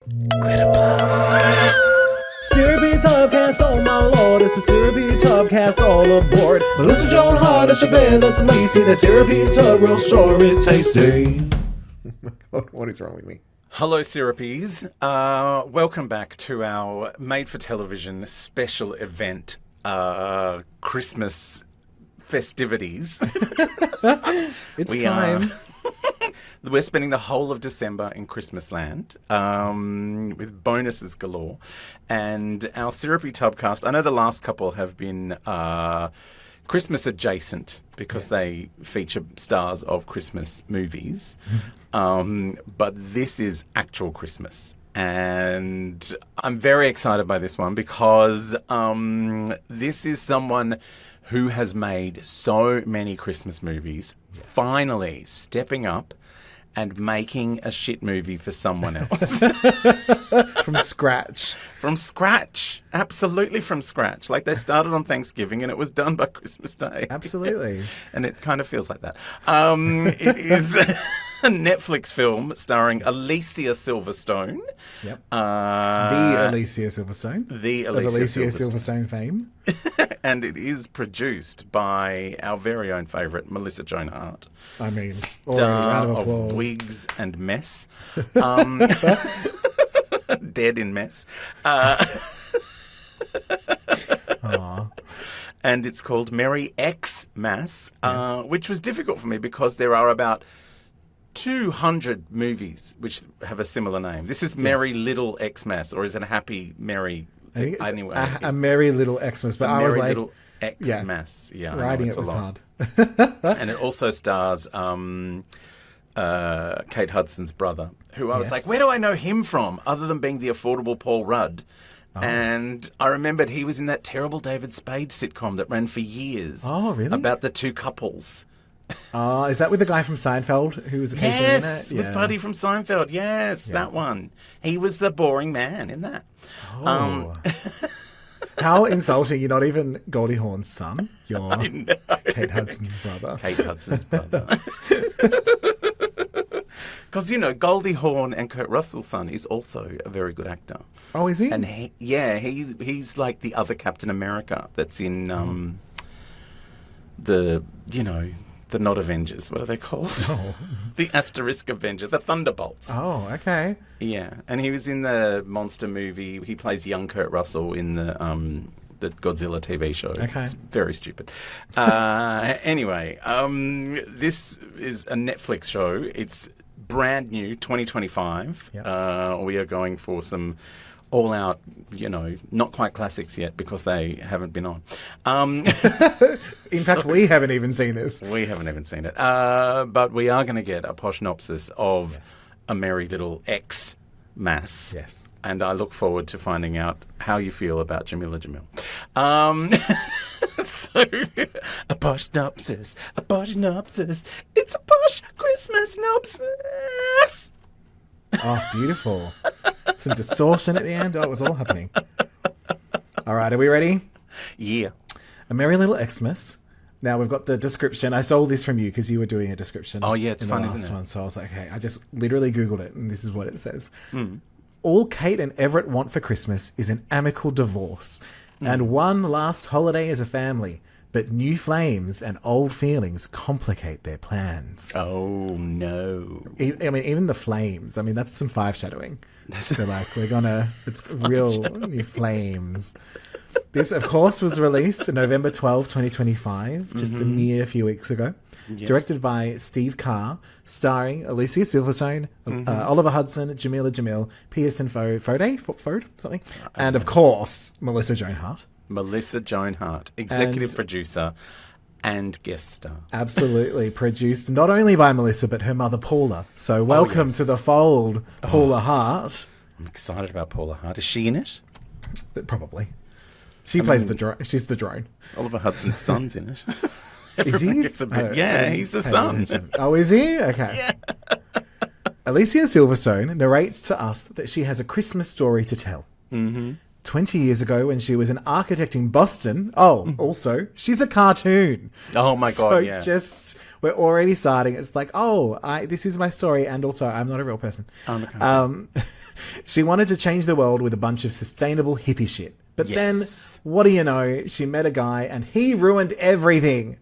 Glitter Plus. Syrupy Tubcast, oh my lord, it's a Syrupy Tubcast all aboard. Melissa Joan Hart, it's Chabelle, it's Lacey, that Syrupy Tub real sure is tasty. Oh my god, what is wrong with me? Hello, Syrupies. Welcome back to our made-for-television special event, Christmas festivities. It's time. We're spending the whole of December in Christmas land with bonuses galore. And our Syrupy Tubcast, I know the last couple have been Christmas adjacent because they feature stars of Christmas movies. But this is actual Christmas. And I'm very excited by this one because this is someone who has made so many Christmas movies, finally stepping up and making a shit movie for someone else. From scratch. From scratch. Absolutely from scratch. Like they started on Thanksgiving and it was done by Christmas Day. Absolutely. And it kind of feels like that. It is a Netflix film starring Alicia Silverstone. Yep. The Alicia Silverstone. The of Alicia Silverstone fame. And it is produced by our very own favourite, Melissa Joan Hart. I mean, Star of Wigs and Mess. Dead in Mess. And it's called Merry Xmas, which was difficult for me because there are about 200 movies which have a similar name. This is Merry Little Xmas, or is it a Happy Merry? Anyway, a Merry Little Xmas, but I was like, Little Xmas. Yeah, writing it was hard. And it also stars Kate Hudson's brother, who I was like, where do I know him from, other than being the affordable Paul Rudd? Oh. And I remembered he was in that terrible David Spade sitcom that ran for years. Oh, really? About the two couples. Is that with the guy from Seinfeld who was occasionally in it? With Buddy from Seinfeld. Yes, that one. He was the boring man in that. Oh. How insulting. You're not even Goldie Hawn's son. You're Kate Hudson's brother. Kate Hudson's brother. Because, Goldie Hawn and Kurt Russell's son is also a very good actor. Oh, is he? And he's like the other Captain America that's in the not Avengers. What are they called? Oh. The Asterisk Avengers, the Thunderbolts. Oh, okay. Yeah, and he was in the monster movie. He plays young Kurt Russell in the Godzilla TV show. Okay. It's very stupid. Anyway, this is a Netflix show. It's brand new, 2025. Yep. We are going for some all-out, not quite classics yet because they haven't been on. In fact, we haven't even seen this. We haven't even seen it. But we are going to get a poshnopsis of A Merry Little Xmas. Yes. And I look forward to finding out how you feel about Jamila Jamil. So, a poshnopsis, it's a posh Christmas nopsis. Oh, beautiful. Some distortion at the end. Oh, it was all happening. All right, are we ready? Yeah. A Merry Little Xmas. Now, we've got the description. I stole this from you because you were doing a description. Oh, yeah, it's fun, isn't it? One, so I was like, okay, I just literally Googled it, and this is what it says. All Kate and Everett want for Christmas is an amicable divorce and one last holiday as a family. But new flames and old feelings complicate their plans. Oh, no. I mean, even the flames. I mean, that's some five-shadowing. They're like, it's real new flames. This, of course, was released November 12, 2025, just a mere few weeks ago. Yes. Directed by Steve Carr, starring Alicia Silverstone, Oliver Hudson, Jamila Jamil, Pearson Fode, something. And, of course, Melissa Joan Hart. Melissa Joan Hart, executive producer and guest star. Absolutely. Produced not only by Melissa, but her mother, Paula. So welcome to the fold, Paula Hart. I'm excited about Paula Hart. Is she in it? Probably. She plays the drone. She's the drone. Oliver Hudson's son's in it. Is he? He's the son. Oh, is he? Okay. Yeah. Alicia Silverstone narrates to us that she has a Christmas story to tell. 20 years ago when she was an architect in Boston. Oh, also, she's a cartoon. Oh my God, yeah. We're already starting. It's like, this is my story, and also I'm not a real person. I'm a cartoon. She wanted to change the world with a bunch of sustainable hippie shit. But then, what do you know? She met a guy, and he ruined everything.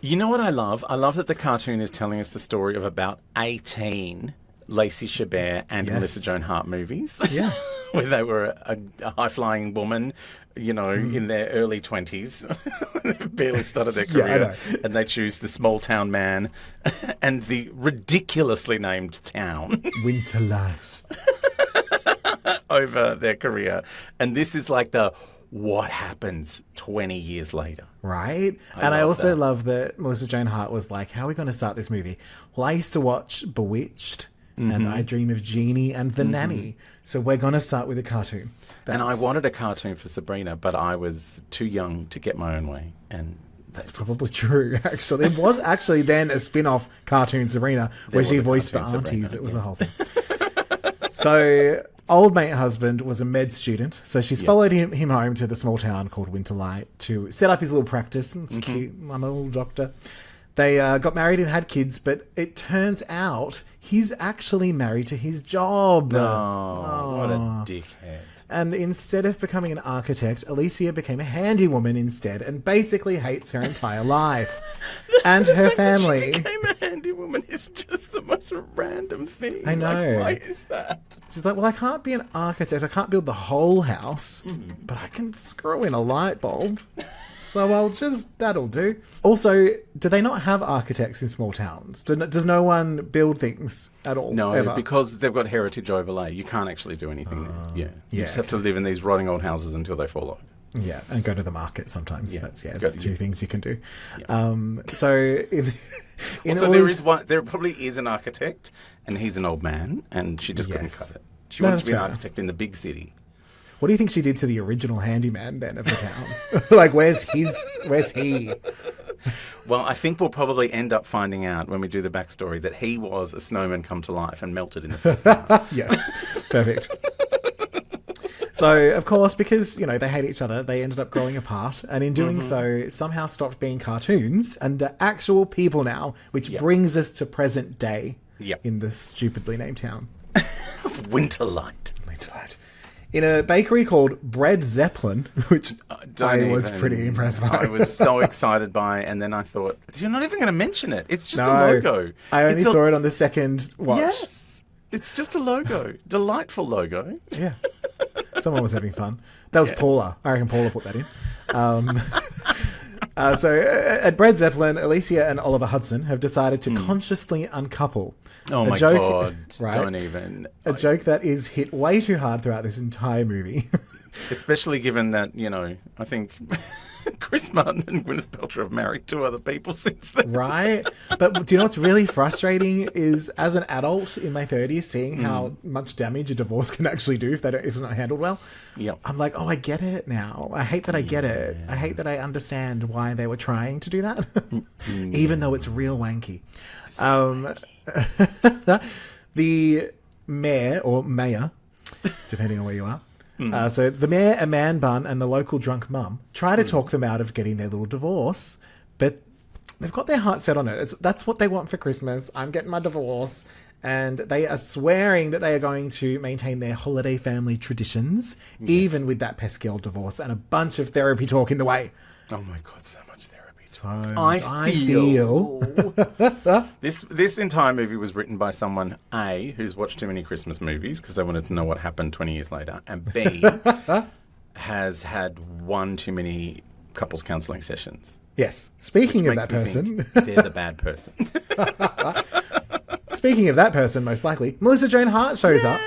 You know what I love? I love that the cartoon is telling us the story of about 18 Lacey Chabert and Melissa Joan Hart movies. Yeah. Where they were a high-flying woman, in their early 20s. They've barely started their career. And they choose the small-town man and the ridiculously named town. Winterlight. Over their career. And this is like what happens 20 years later. Right? I also love that Melissa Joan Hart was like, how are we going to start this movie? Well, I used to watch Bewitched. And I Dream of Jeannie and The Nanny. So we're going to start with a cartoon. And I wanted a cartoon for Sabrina, but I was too young to get my own way. And that's probably true, actually. There was actually then a spin-off cartoon, Sabrina, where she voiced the aunties. Sabrina, it was a whole thing. So old mate husband was a med student. So she's followed him home to the small town called Winterlight to set up his little practice. It's cute. I'm a little doctor. They got married and had kids, but it turns out he's actually married to his job. Oh, what a dickhead. And instead of becoming an architect, Alicia became a handywoman instead and basically hates her entire life. And her family. She became a handywoman is just the most random thing. I know. Like, why is that? She's like, well, I can't be an architect. I can't build the whole house, but I can screw in a light bulb. So that'll do. Also, do they not have architects in small towns? Does no one build things at all? No, ever? Because they've got heritage overlay. You can't actually do anything there. You just have to live in these rotting old houses until they fall over. Yeah, and go to the market sometimes. Yeah. That's two things you can do. Yeah. There probably is an architect, and he's an old man, and she just couldn't cut it. She wanted to be an architect in the big city. What do you think she did to the original handyman then of the town? Like, where's he? Well, I think we'll probably end up finding out when we do the backstory that he was a snowman come to life and melted in the first hour. Yes, perfect. So, of course, because, they hate each other, they ended up growing apart. And in doing so, somehow stopped being cartoons and are actual people now, which brings us to present day in this stupidly named town. Winterlight. In a bakery called Bread Zeppelin, which I was pretty impressed by. I was so excited by, and then I thought, you're not even going to mention it. It's just a logo. I only saw it on the second watch. Yes. It's just a logo. Delightful logo. Yeah. Someone was having fun. That was Paula. I reckon Paula put that in. So at Bread Zeppelin, Alicia and Oliver Hudson have decided to consciously uncouple. Oh my God. Right? Don't even. A joke that is hit way too hard throughout this entire movie. Especially given that, I think Chris Martin and Gwyneth Paltrow have married 2 other people since then. Right? But do you know what's really frustrating is, as an adult in my 30s, seeing how much damage a divorce can actually do if it's not handled well. Yep. I'm like, I get it now. I hate that I get it. I hate that I understand why they were trying to do that. Even though it's real wanky. The mayor, or mayor, depending on where you are. So the mayor, a man bun, and the local drunk mum try to talk them out of getting their little divorce, but they've got their heart set on it. That's what they want for Christmas. I'm getting my divorce. And they are swearing that they are going to maintain their holiday family traditions, even with that pesky old divorce and a bunch of therapy talk in the way. Oh my God, so much therapy. So I feel this entire movie was written by someone, A, who's watched too many Christmas movies because they wanted to know what happened 20 years later, and B, has had one too many couples counselling sessions. Yes. Speaking of that person, they're the bad person. Speaking of that person, most likely, Melissa Joan Hart shows up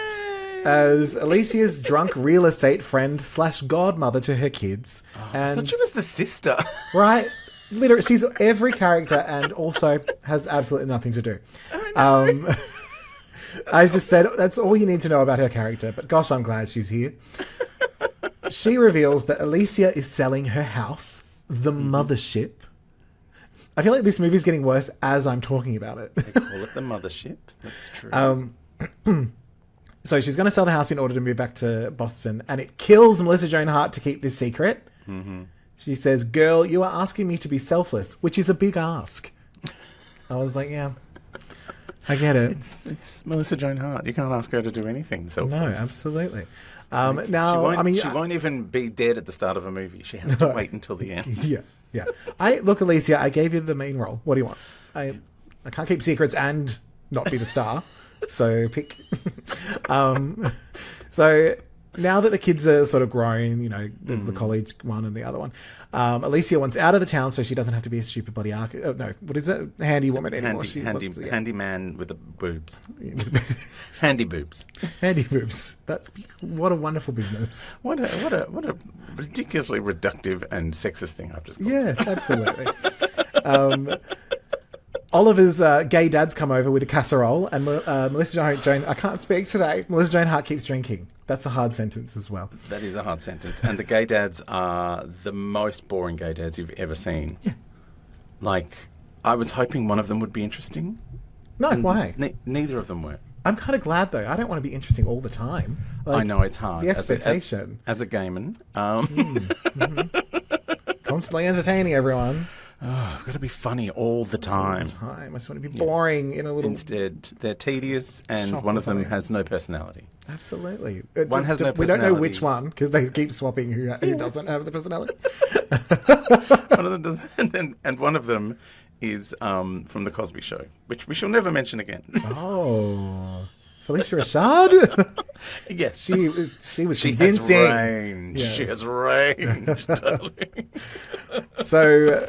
as Alicia's drunk real estate friend / godmother to her kids. I thought she was the sister. Right? Literally, she's every character and also has absolutely nothing to do. I just said, that's all you need to know about her character, but gosh, I'm glad she's here. She reveals that Alicia is selling her house, the mothership. I feel like this movie's getting worse as I'm talking about it. They call it the mothership. That's true. So she's going to sell the house in order to move back to Boston, and it kills Melissa Joan Hart to keep this secret. Mm-hmm. She says, "Girl, you are asking me to be selfless," which is a big ask. I was like, yeah, I get it. It's Melissa Joan Hart. You can't ask her to do anything selfless. No, absolutely. Now, she won't even be dead at the start of a movie. She has to wait until the end. Yeah. Look, Alicia, I gave you the main role. What do you want? I can't keep secrets and not be the star. So pick. So now that the kids are sort of grown, you know, there's the college one and the other one. Alicia wants out of the town so she doesn't have to be a stupid bloody what is it? Handy woman anymore. Handy man with the boobs. Handy boobs. Handy boobs. What a wonderful business. What a ridiculously reductive and sexist thing I've just called. Yes, absolutely. Oliver's gay dads come over with a casserole, and Melissa Joan, I can't speak today. Melissa Joan Hart keeps drinking. That's a hard sentence as well. That is a hard sentence. And the gay dads are the most boring gay dads you've ever seen. Yeah. Like, I was hoping one of them would be interesting. No, why? Neither of them were. I'm kind of glad, though. I don't want to be interesting all the time. I know, it's hard. The expectation. As a gayman. Constantly entertaining everyone. Oh, I've got to be funny all the time. I just want to be boring in a little... Instead, they're tedious, and one of them has no personality. Absolutely. One has no personality. We don't know which one, because they keep swapping who doesn't have the personality. One of them does, and one of them is from The Cosby Show, which we shall never mention again. Oh... Felicia Rashad? Yes. She was convincing. Has range. Yes. She has range, darling. So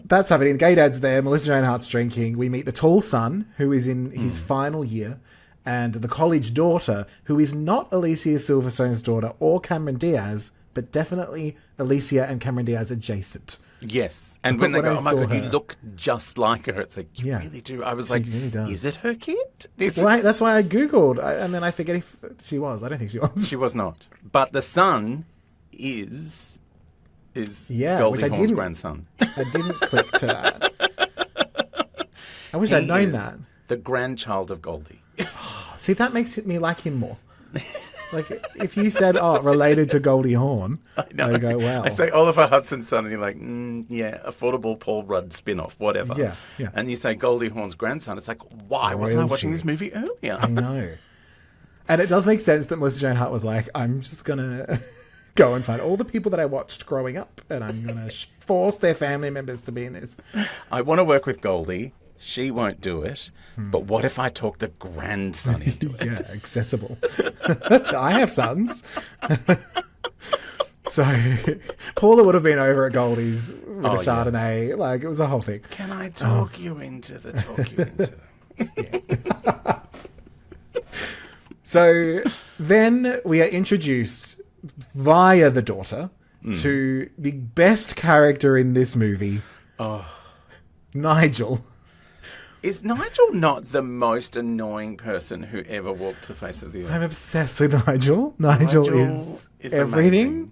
that's happening. Gay dad's there. Melissa Joan Hart's drinking. We meet the tall son, who is in his final year, and the college daughter, who is not Alicia Silverstone's daughter or Cameron Diaz, but definitely Alicia and Cameron Diaz adjacent. Yes. And when they go, oh my God, you look just like her. It's like, you really do. I was like, really does. Is it her kid? That's why I Googled. And then I forget if she was. I don't think she was. She was not. But the son is Goldie Hawn's grandson. I didn't click to that. I wish I'd known that. The grandchild of Goldie. See, that makes me like him more. Like, if you said, related to Goldie Hawn, I go, wow. I say Oliver Hudson's son, and you're like, affordable Paul Rudd spin-off, whatever. Yeah. And you say Goldie Hawn's grandson, it's like, why wasn't I watching this movie earlier? I know. And it does make sense that Melissa Joan Hart was like, I'm just going to go and find all the people that I watched growing up, and I'm going to force their family members to be in this. I want to work with Goldie. She won't do it. But what if I talk the grandson into it? Yeah, accessible. I have sons. So Paula would have been over at Goldie's with a Chardonnay. Like, it was a whole thing. Can I talk you into the talk you into? So then we are introduced via the daughter to the best character in this movie, Nigel. Is Nigel not the most annoying person who ever walked the face of the earth? I'm obsessed with Nigel. Nigel is everything.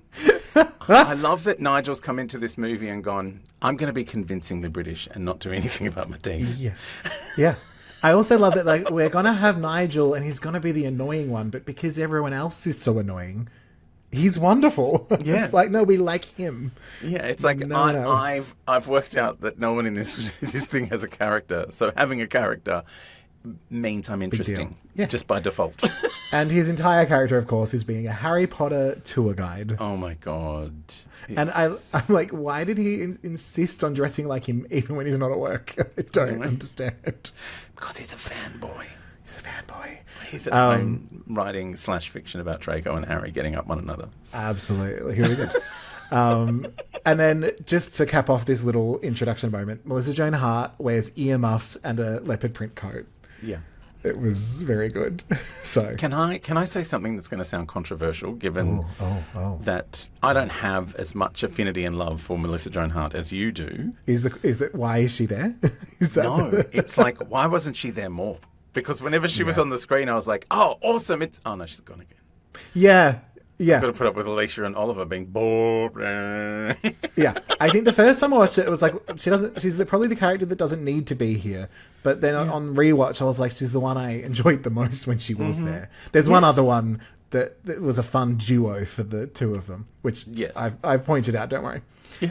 I love that Nigel's come into this movie and gone, I'm going to be convincingly British and not do anything about my teeth. Yeah. I also love that, like, we're going to have Nigel and he's going to be the annoying one, but because everyone else is so annoying, he's wonderful. Yeah. It's like, no, we like him. Yeah, it's like I've worked out that no one in this thing has a character. So having a character means I'm interesting. Just by default. And his entire character, of course, is being a Harry Potter tour guide. Oh my God. And I'm like, why did he insist on dressing like him even when he's not at work? I don't understand. Because he's a fanboy. He's a fanboy. He's at home writing /fiction about Draco and Harry getting up one another. Absolutely. Who isn't? And then just to cap off this little introduction moment, Melissa Joan Hart wears earmuffs and a leopard print coat. Yeah. It was very good. So can I say something that's going to sound controversial, given that I don't have as much affinity and love for Melissa Joan Hart as you do? Why is she there? No, it's like, why wasn't she there more? Because whenever she was on the screen, I was like, oh, awesome. Oh, no, she's gone again. Yeah. Yeah. I've got to put up with Alicia and Oliver being bored. Yeah, I think the first time I watched it was like she's probably the character that doesn't need to be here. But then on rewatch, I was like, she's the one I enjoyed the most when she was there. There's one other one that was a fun duo for the two of them, which I've pointed out. Don't worry. Yeah.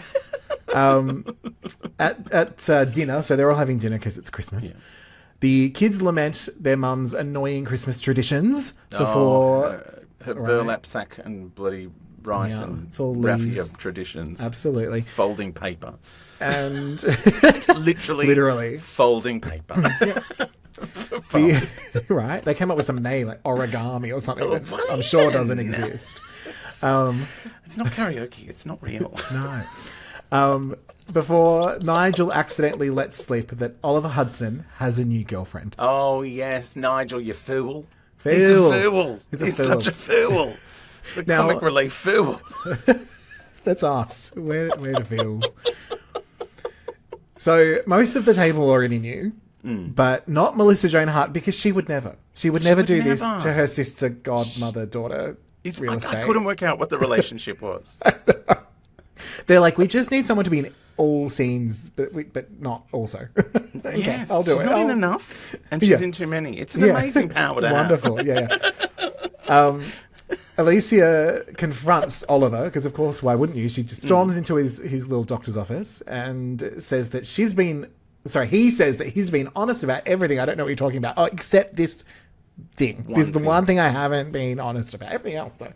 At dinner, so they're all having dinner because it's Christmas. Yeah. The kids lament their mum's annoying Christmas traditions before her burlap sack and bloody rice and it's all raffia traditions. Absolutely. Folding paper. And literally folding paper. Right. They came up with some name like origami or something that I'm sure doesn't exist. It's not karaoke. It's not real. No. Before Nigel accidentally lets slip that Oliver Hudson has a new girlfriend. Oh, yes. Nigel, you fool. He's a fool. He's such a fool. He's a comic relief fool. That's us. We're the fools. So most of the table already knew, but not Melissa Joan Hart, because she would never. She would never do this to her sister, godmother, daughter, real estate. I couldn't work out what the relationship was. They're like, we just need someone to be in all scenes, but not also. Okay, yes, I'll do it. She's not in enough, and she's in too many. It's an amazing power to have. Wonderful, yeah. Alicia confronts Oliver, because of course, why wouldn't you? She just storms into his little doctor's office and says that he says that he's been honest about everything. I don't know what you're talking about. Oh, except this thing. This is the one thing I haven't been honest about. Everything else, though.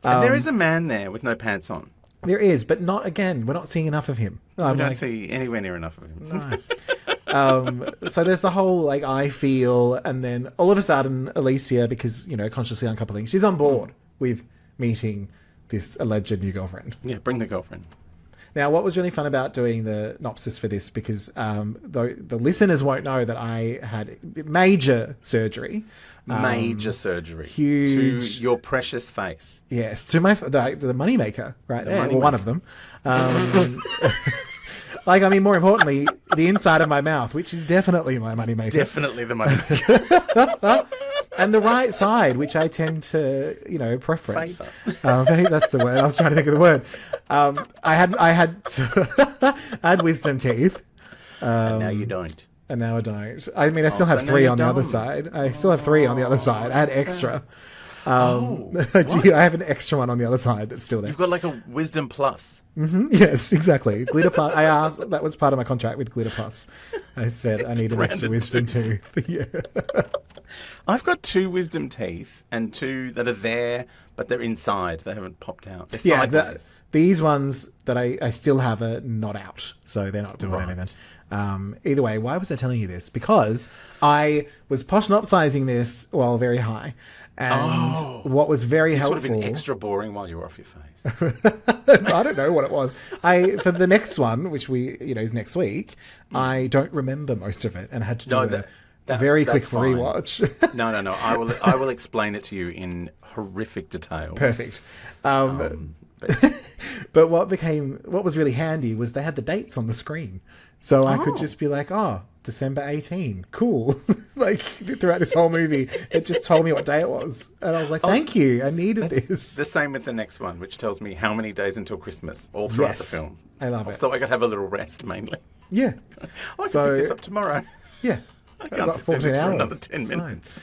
And there is a man there with no pants on. There is, but not again. We're not seeing enough of him. We don't see anywhere near enough of him. No. So there's the whole I feel, and then all of a sudden Alicia, because consciously uncoupling, she's on board with meeting this alleged new girlfriend. Yeah, bring the girlfriend. Now, what was really fun about doing the synopsis for this, because the listeners won't know that I had major surgery. Major surgery. Huge. To your precious face. Yes, to the moneymaker right there. Well, one of them. More importantly, the inside of my mouth, which is definitely my moneymaker. Definitely the moneymaker. And the right side, which I tend to, preference. That's the word. I was trying to think of the word. I had wisdom teeth. And now you don't. And now I don't. I still have three on the other side. I still have three on the other side. I had extra. I have an extra one on the other side that's still there. You've got like a wisdom plus. Mm-hmm. Yes, exactly. Glitter plus. I asked. That was part of my contract with Glitter Plus. I said I need an extra wisdom tooth. Yeah. I've got 2 wisdom teeth and 2 that are there, but they're inside. They haven't popped out. They're sideways. These ones that I still have are not out, so they're not doing anything. Either way, why was I telling you this? Because I was poshnopsizing this while very high. And what was very helpful... This would have been extra boring while you were off your face. I don't know what it was. For the next one, which is next week, I don't remember most of it and had to do a very quick rewatch. No. I will explain it to you in horrific detail. Perfect. But what was really handy was they had the dates on the screen. So I could just be like, December 18. Cool. Throughout this whole movie, it just told me what day it was. And I was like, thank you. I needed this. The same with the next one, which tells me how many days until Christmas all throughout the film. I love it. So I could have a little rest, mainly. Yeah. I can pick this up tomorrow. Yeah. I can't sit 14 hours. For another 10 minutes.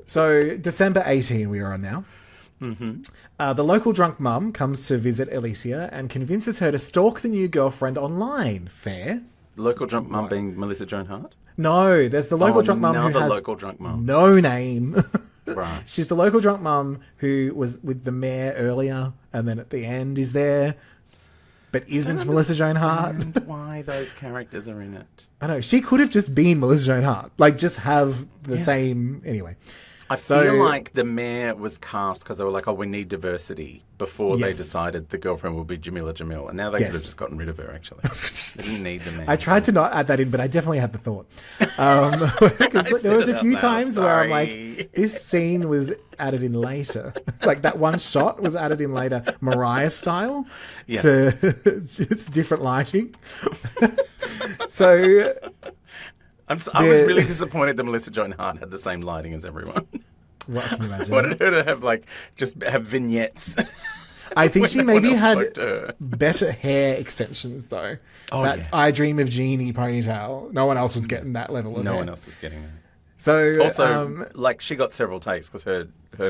So December 18 we are on now. Mm-hmm. The local drunk mum comes to visit Alicia and convinces her to stalk the new girlfriend online. Fair. The local drunk mum being Melissa Joan Hart? No, there's the local drunk mum who has local drunk mum. No name. Right. She's the local drunk mum who was with the mayor earlier and then at the end is there, but isn't Melissa Joan Hart. Why those characters are in it? I know. She could have just been Melissa Joan Hart. Just have the same... Anyway. I feel like the mayor was cast because they were like, we need diversity before they decided the girlfriend would be Jamila Jamil. And now they could have just gotten rid of her, actually. They didn't need the mayor. I tried to not add that in, but I definitely had the thought. Because there was a few times where I'm like, this scene was added in later. That one shot was added in later, Mariah style. Yeah. It's different lighting. So... I was really disappointed that Melissa Joan Hart had the same lighting as everyone. What can you imagine? Wanted her to have just have vignettes. I think when she no one maybe else had spoke to her. better hair extensions though. Oh, that yeah. I Dream of Jeannie ponytail. No one else was getting that level of No hair. one else was getting that. So Also, she got several takes because her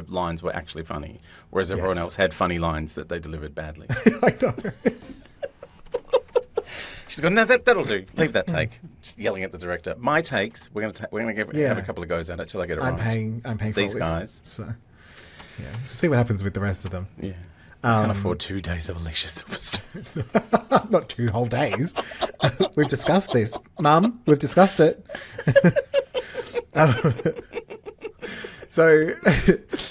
lines were actually funny, whereas everyone else had funny lines that they delivered badly. I know. She's gone, no, that'll do. Leave that take. Just yelling at the director. My takes, we're gonna have a couple of goes at it till I get it right. I'm paying for These all this, guys. So yeah, to see what happens with the rest of them. Yeah. I can't afford 2 days of Alicia Silverstone. Not 2 whole days. We've discussed this, Mum. We've discussed it. So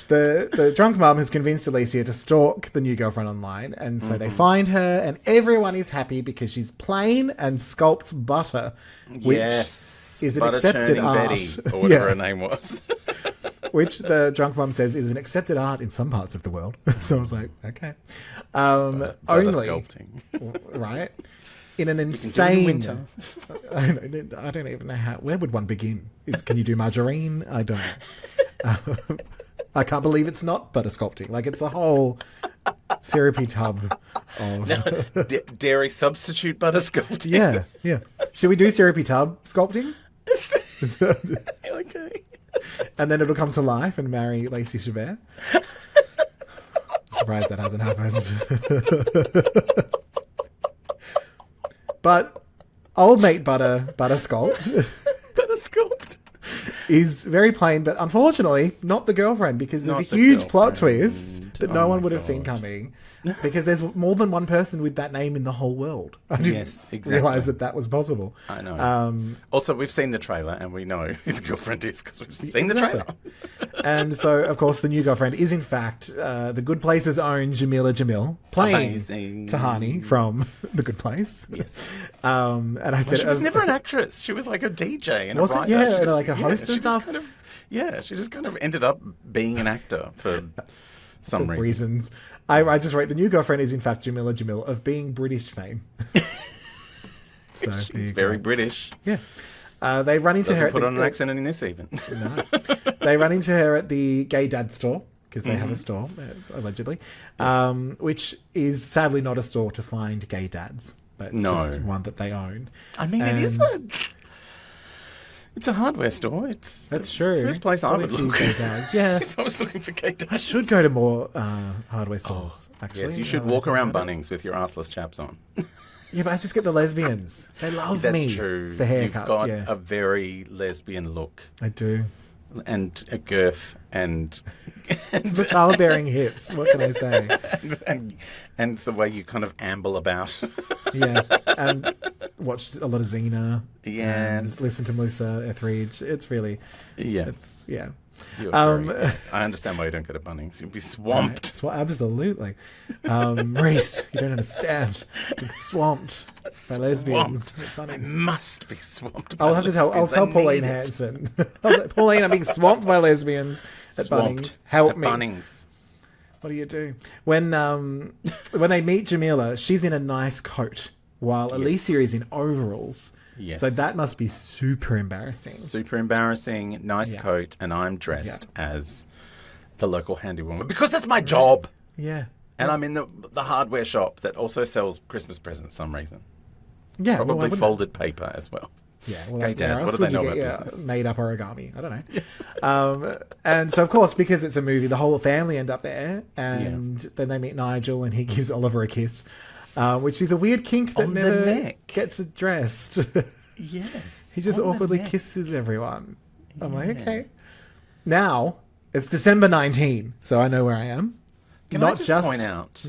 the drunk mum has convinced Alicia to stalk the new girlfriend online, and so they find her, and everyone is happy because she's plain and sculpts butter, which is an Butter accepted churning art, Betty, or whatever her name was. which the drunk mum says is an accepted art in some parts of the world. So I was like, okay, Butter only sculpting. right. In an You can insane, do it in I don't even know how. Where would one begin? Can you do margarine? I don't know. I can't believe it's not butter sculpting. Like it's a whole syrupy tub of Dairy substitute butter sculpting. yeah. Should we do syrupy tub sculpting? Okay. And then it'll come to life and marry Lacey Chabert. Surprised that hasn't happened. But old mate butter sculpt Butter sculpt. is very plain, but unfortunately not the girlfriend, because there's Not a the huge plot girlfriend. twist that no Oh one my would have seen God. coming, because there's more than one person with that name in the whole world. I didn't Yes, exactly. realize that was possible. I know. Also, we've seen the trailer and we know who the girlfriend is because we've seen the trailer. And so, of course, the new girlfriend is in fact the Good Place's own Jamila Jamil, playing Amazing. Tahani from The Good Place. Yes. And I said, She was never an actress. She was like a DJ and Was a it? writer. Yeah, She and just- like a host she and just stuff? she just kind of ended up being an actor for some reason. reasons. I just wrote the new girlfriend is in fact Jamila Jamil of being British fame. So there you She's go. very British. Yeah. They run into her. Doesn't At put on an accent in this even. No. They run into her at the gay dad store because they have a store allegedly, which is sadly not a store to find gay dads, but just one that they own. I mean, it is it's a hardware store. That's true. First place I Probably would a few look. gay dads. Yeah. If I was looking for gay dads. I should go to more hardware stores. Actually, Yes, you should walk around Bunnings with your arseless chaps on. Yeah, but I just get the lesbians. They love That's me. true. It's the haircut. You've got yeah, a very lesbian look I do. and a girth and The childbearing hips. What can I say? and the way you kind of amble about. Yeah, and watch a lot of Xena. Yes. And listen to Melissa Etheridge. It's really, Yeah. it's yeah. You're very- I understand why you don't go to Bunnings. You'll be swamped. Absolutely. Reese, you don't understand. Being swamped by lesbians. Swamped. I must be swamped. I'll have to tell. I'll lesbians. tell I Pauline need it. Hanson. Pauline, I'm being swamped by lesbians at Swamped Bunnings. Help at me. Bunnings. What do you do when they meet Jamila? She's in a nice coat, while Alicia is in overalls. Yes. So that must be super embarrassing. Super embarrassing. Nice coat, and I'm dressed as the local handywoman because that's my job. Yeah. And I'm in the hardware shop that also sells Christmas presents for some reason. Yeah. Probably well, why wouldn't folded paper as well. it? Yeah. Well, Gay where dads, else what do they would know you about get business? made up origami? I don't know. Yes. And so, of course, because it's a movie, the whole family end up there, and then they meet Nigel, and he gives Oliver a kiss, which is a weird kink that On the never neck. gets addressed. Yes. He just on the awkwardly neck. kisses everyone. I'm like, okay. Now, it's December 19, so I know where I am. Can I just point out,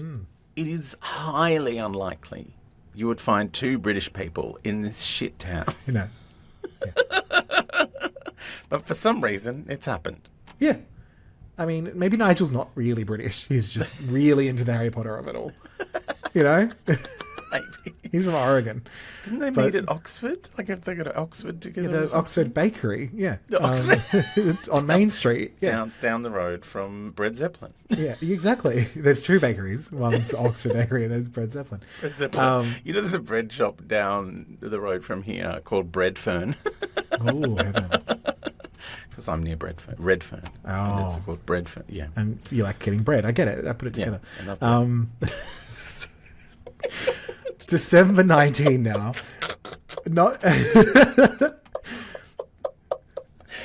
it is highly unlikely you would find 2 British people in this shit town. You know. But for some reason, it's happened. Yeah. I mean, maybe Nigel's not really British. He's just really into the Harry Potter of it all. You know? Maybe. He's from Oregon. Didn't they meet at Oxford? Like if they go to Oxford together? The or something? Oxford Bakery, yeah. The Oxford- It's on Main Street, yeah. Down the road from Bread Zeppelin. Yeah, exactly. There's 2 bakeries. One's the Oxford Bakery and there's Bread Zeppelin. Bread Zeppelin. You know, there's a bread shop down the road from here called Bread Fern. Oh, heaven. Because I'm near Redfern. And it's called Redfern. Yeah. And you like getting bread. I get it. I put it together. I love December 19 now. Not.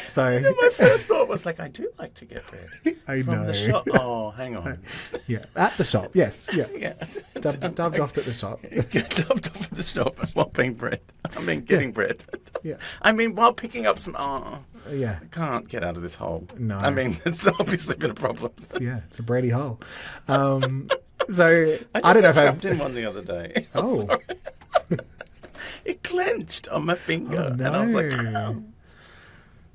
So my first thought was like, I do like to get bread. I From know. the shop. Oh, hang on. Yeah, at the shop. Yes, yeah. Yeah. Dubbed off at the shop. Dubbed off at the shop while being bread. I mean, getting bread. Yeah. I mean, while picking up some. Oh, Yeah. I can't get out of this hole. No. I mean, it's obviously been a problem. Yeah, it's a bready hole. So I I don't know if trapped I've. in one the other day. Oh. Sorry. It clenched on my finger. Oh, no. And I was like, oh.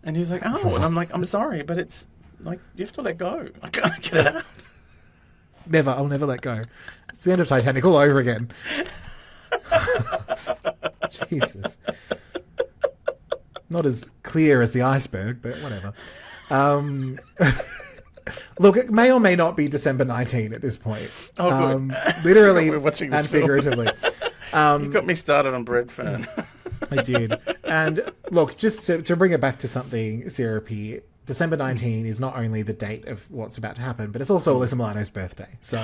And he was like, oh. And I'm like, I'm sorry, but it's like, you have to let go. I can't get it out. I'll never let go. It's the end of Titanic all over again. Jesus. Not as clear as the iceberg, but whatever. Look, it may or may not be December 19 at this point. Oh, good. Literally We're watching this and film. figuratively. You got me started on Redfern. I did. And look, just to bring it back to something syrupy, December 19 is not only the date of what's about to happen, but it's also Alyssa Milano's birthday. So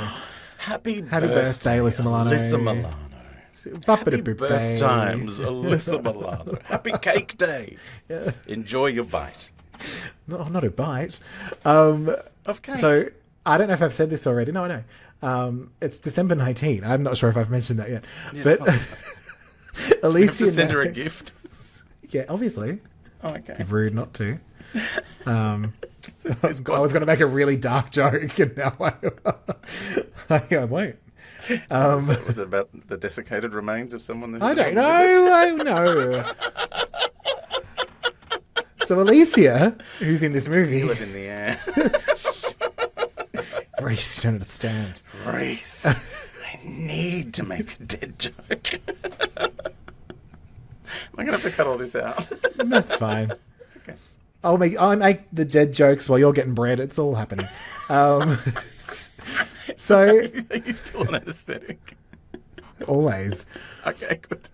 Happy birthday, Alyssa Milano. Alyssa Milano. Happy birth times, Alyssa Milano. Happy cake day. Yeah. Enjoy your bite. No, not a bite. Of cake. So I don't know if I've said this already. No, I know. It's December 19. I'm not sure if I've mentioned that yet. Yeah, but Alicia you have to send her a gift. Yeah, I Oh, okay. Be rude not to. I was going to make a really dark joke, and now I won't. Was it about the desiccated remains of someone? That I don't know. I know. So Alicia, who's in this movie, Feel it in the air. Reese, you don't understand. Reese, I need to make a dead joke. I'm going to have to cut all this out. That's fine. Okay. I'll make the dead jokes while you're getting bread. It's all happening. So Are you still on anesthetic? always. Okay, good.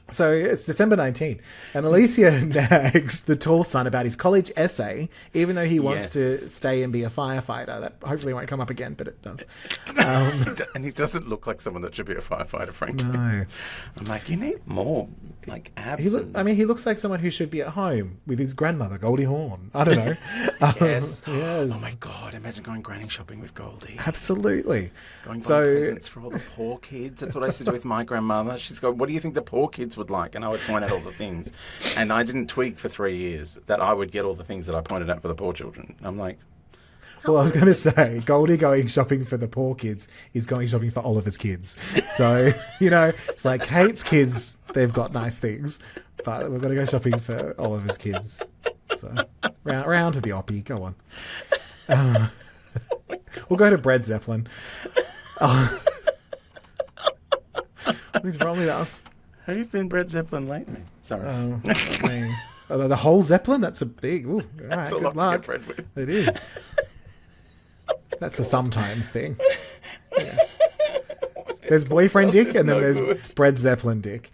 So it's December 19, and Alicia nags the tall son about his college essay, even though he wants to stay and be a firefighter. That hopefully won't come up again, but it does. And he doesn't look like someone that should be a firefighter, frankly. No. I'm like, you need more, like, abs. He looks like someone who should be at home with his grandmother, Goldie Hawn. I don't know. Yes. Yes. Oh my God, imagine going granny shopping with Goldie. Absolutely. Going presents for all the poor kids. That's what I used to do with my grandmother. She's going, what do you think the poor kids would like? And I would point out all the things. And I didn't tweak for 3 years that I would get all the things that I pointed out for the poor children. I'm like, Well, I was going to say, Goldie going shopping for the poor kids is going shopping for Oliver's kids. So, it's like Kate's kids, they've got nice things, but we've got to go shopping for Oliver's kids. So, round to the Oppie, go on. We'll go to Bread Zeppelin. What is wrong with us? who's been Bread Zeppelin lately? Sorry. The whole Zeppelin? That's a big... Ooh, all right, That's a good lot luck. to get bread with. It is. That's a sometimes thing. Yeah. There's boyfriend dick and then there's good. Bread Zeppelin dick.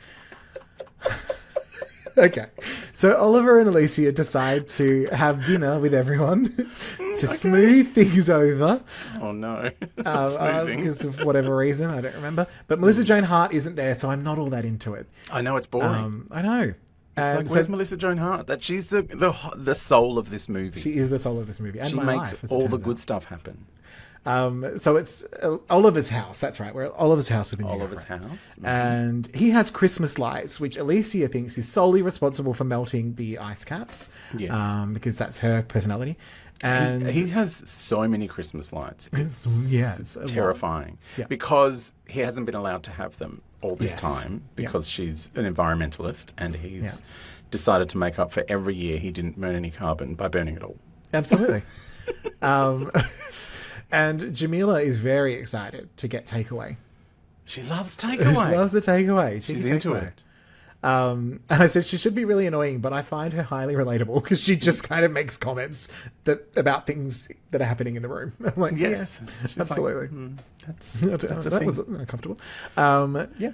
Okay. So Oliver and Alicia decide to have dinner with everyone to smooth things over. Oh no. Smoothing. Because of whatever reason, I don't remember. But Melissa Joan Hart isn't there, so I'm not all that into it. I know, it's boring. I know. It's And like, so where's Melissa Joan Hart? That she's the soul of this movie. she is the soul of this movie. And She my makes life, as it all the turns good out. stuff happen. So it's Oliver's house. That's right. We're at Oliver's house with the new Oliver's girlfriend. house. And he has Christmas lights, which Alicia thinks is solely responsible for melting the ice caps. Yes. Because that's her personality. And He has so many Christmas lights. It's it's a lot. terrifying. Yeah. Because he hasn't been allowed to have them all this Yes. time Yeah. because she's an environmentalist and he's decided to make up for every year he didn't burn any carbon by burning it all. Absolutely. And Jamila is very excited to get takeaway. She loves takeaway. She loves the takeaway. She's into takeaway. it. And I said she should be really annoying, but I find her highly relatable because she just kind of makes comments about things that are happening in the room. I'm like, Yes. yeah, She's like, absolutely. that's a that thing. was uncomfortable. Yeah.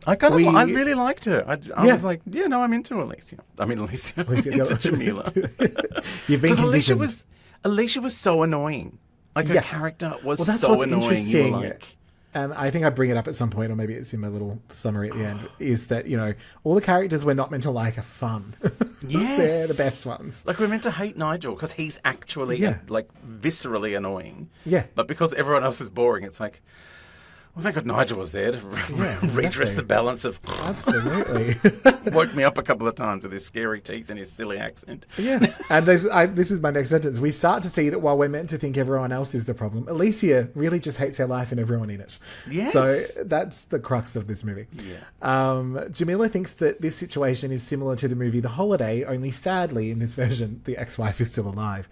I really liked her. I was like, yeah, no, I'm into Alicia. I'm into Jamila. You've been conditioned. Alicia was so annoying. Like, her character was that's so what's annoying. interesting. You were like... And I think I bring it up at some point, or maybe it's in my little summary at the end, is that, all the characters we're not meant to like are fun. Yes. They're the best ones. Like, we're meant to hate Nigel because he's actually, viscerally annoying. Yeah. But because everyone else is boring, it's like, well, thank God Nigel was there to redress the balance of... Absolutely. Woke me up a couple of times with his scary teeth and his silly accent. Yeah. And this is my next sentence. We start to see that while we're meant to think everyone else is the problem, Alicia really just hates her life and everyone in it. Yes. So that's the crux of this movie. Yeah. Jamila thinks that this situation is similar to the movie The Holiday, only sadly, in this version, the ex-wife is still alive.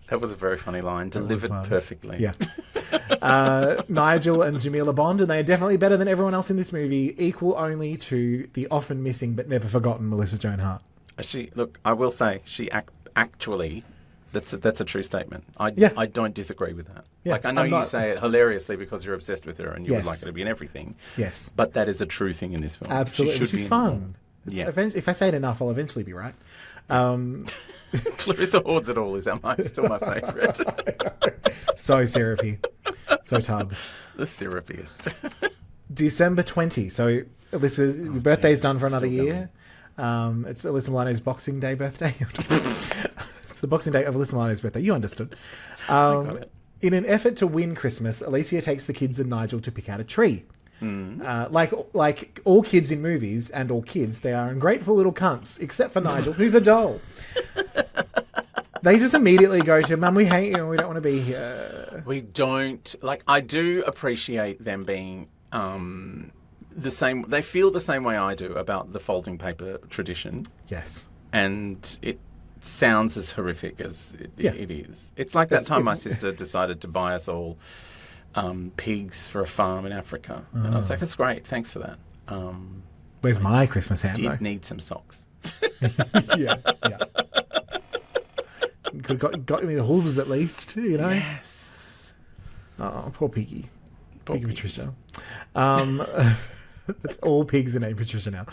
That was a very funny line, delivered perfectly. Yeah. Nigel and Jamila bond, and they are definitely better than everyone else in this movie, equal only to the often missing but never forgotten Melissa Joan Hart. I will say, actually, that's a true statement. I don't disagree with that. Yeah, like, I know you say it hilariously because you're obsessed with her and you would like her to be in everything. Yes. But that is a true thing in this film. Absolutely, which is fun. Yeah. If I say it enough, I'll eventually be right. Clarissa Hoards It All is still my favourite. So syrupy. So tub. The therapist. December 20. So, Alyssa, your birthday's done for another year. It's Alyssa Milano's Boxing Day birthday. It's the Boxing Day of Alyssa Milano's birthday. You understood. In an effort to win Christmas, Alicia takes the kids and Nigel to pick out a tree. Like all kids in movies and all kids, they are ungrateful little cunts, except for Nigel, who's a doll. They just immediately go to, Mum, we hate you and we don't want to be here. We don't. Like, I do appreciate them being the same. They feel the same way I do about the folding paper tradition. Yes. And it sounds as horrific as it is. It's like that time my sister decided to buy us all pigs for a farm in Africa. And I was like, that's great. Thanks for that. Where's my Christmas ham, though? Did need some socks. Yeah. Could have got me the hooves at least, Yes. Oh, poor Piggy. Piggy Patricia. It's all pigs are named Patricia now.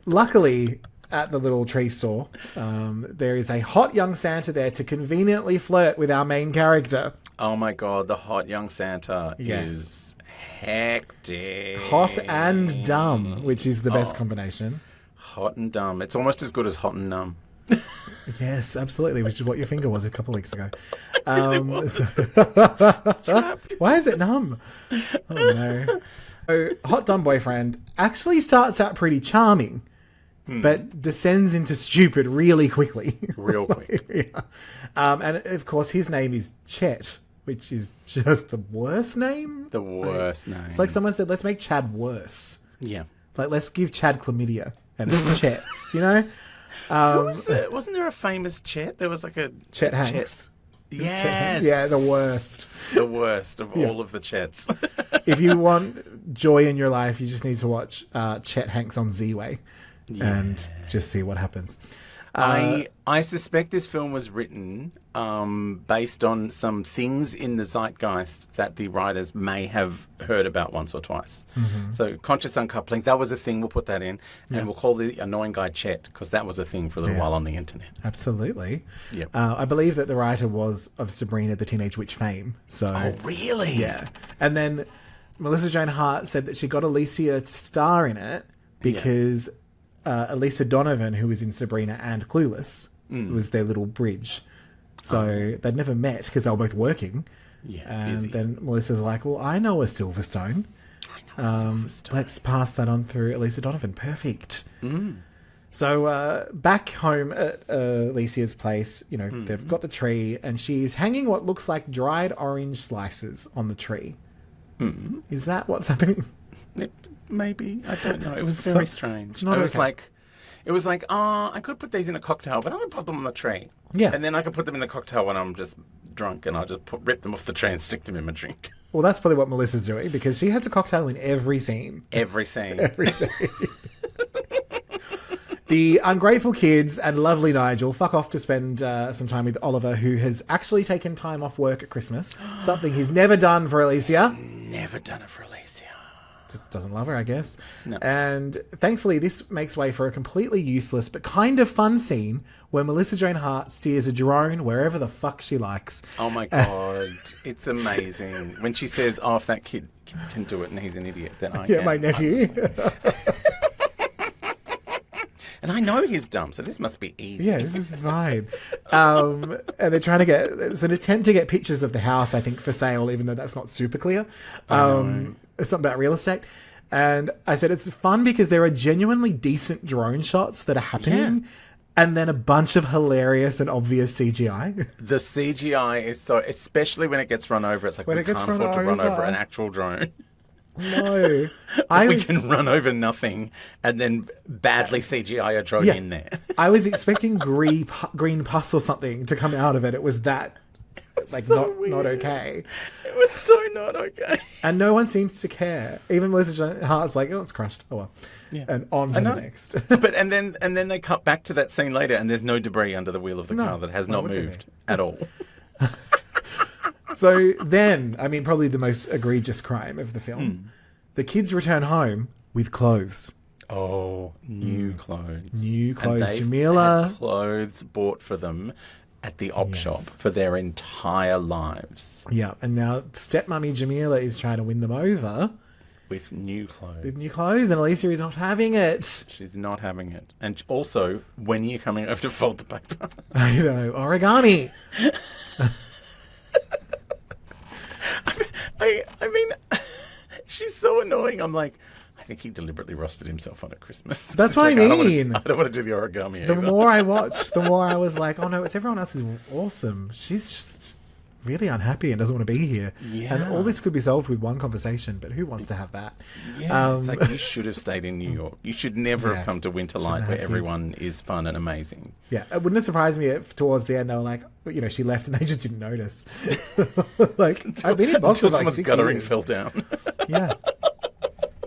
Luckily, at the little tree store, there is a hot young Santa there to conveniently flirt with our main character. Oh my God, the hot young Santa is hectic. Hot and dumb, which is the best combination. Hot and dumb. It's almost as good as hot and numb. Yes, absolutely, which is what your finger was a couple of weeks ago. Why is it numb? Oh no. So, hot dumb boyfriend actually starts out pretty charming, but descends into stupid really quickly. Real quick. Yeah. And of course, his name is Chet, which is just the worst name. The worst name. It's like someone said, let's make Chad worse. Yeah. Like, let's give Chad chlamydia, and it's Chet, Wasn't there a famous Chet? There was like a... Chet Hanks. Yes. Yeah, the worst. The worst of all of the Chets. If you want joy in your life, you just need to watch Chet Hanks on Z-Way and just see what happens. I suspect this film was written based on some things in the zeitgeist that the writers may have heard about once or twice. Mm-hmm. So conscious uncoupling, that was a thing. We'll put that in. And we'll call the annoying guy Chet because that was a thing for a little while on the internet. Absolutely. Yep. I believe that the writer was of Sabrina the Teenage Witch fame. So, oh, really? Yeah. And then Melissa Joan Hart said that she got Alicia to star in it because... Elisa Donovan, who was in Sabrina and Clueless, was their little bridge. So they'd never met because they were both working. Yeah, and then Melissa's like, well, I know a Silverstone. Let's pass that on through Elisa Donovan. Perfect. So back home at Alicia's place, they've got the tree and she's hanging what looks like dried orange slices on the tree. Is that what's happening? Maybe. I don't know. It was very strange. It was like, I could put these in a cocktail, but I'm going to put them on the tree. Yeah. And then I could put them in the cocktail when I'm just drunk and I'll just rip them off the tree and stick them in my drink. Well, that's probably what Melissa's doing because she has a cocktail in every scene. Every scene. The ungrateful kids and lovely Nigel fuck off to spend some time with Oliver, who has actually taken time off work at Christmas. Something he's never done for Alicia. Never done it for Alicia. just doesn't love her, I guess. No. And thankfully, this makes way for a completely useless but kind of fun scene where Melissa Joan Hart steers a drone wherever the fuck she likes. Oh my God. It's amazing. When she says, oh, if that kid can do it and he's an idiot, then I can. Yeah, my nephew. And I know he's dumb, so this must be easy. Yeah, this is fine. And they're trying to it's an attempt to get pictures of the house, I think, for sale, even though that's not super clear. It's something about real estate. And I said it's fun because there are genuinely decent drone shots that are happening. Yeah. And then a bunch of hilarious and obvious CGI. The CGI is so, especially when it gets run over, it's like When we it gets can't afford to run run over over. an actual drone. No. We can run over nothing and then badly CGI a drone in there. I was expecting green pus or something to come out of it. It was that, like, so not weird. okay. It was so not okay. And no one seems to care. Even Melissa Joan Hart's like, oh, it's crushed. Oh well. Yeah. And on to the next. But and then they cut back to that scene later, and there's no debris under the wheel of the car that has not would there moved at all. So then, I mean, probably the most egregious crime of the film. The kids return home with clothes. Oh, new clothes. New clothes. And they've Jamila. had clothes bought for them at the op shop for their entire lives. Yeah. And now stepmummy Jamila is trying to win them over With new clothes. with new clothes, and Alicia is not having it. She's not having it. And also, when are you coming over to fold the paper? I know. Origami. I mean, she's so annoying. I'm like, I think he deliberately rostered himself on at Christmas. That's It's what I like, mean. I don't want to do the origami The either. more I watched, the more I was like, oh no, it's everyone else is awesome. She's just really unhappy and doesn't want to be here. Yeah. And all this could be solved with one conversation, but who wants to have that? Yeah, it's like you should have stayed in New York. You should never have come to Winterlight have where kids. everyone is fun and amazing. Yeah, it wouldn't have surprised me if towards the end they were like, you know, she left and they just didn't notice. Like, I've been in Boston for like someone's 6 guttering years. fell down. Yeah.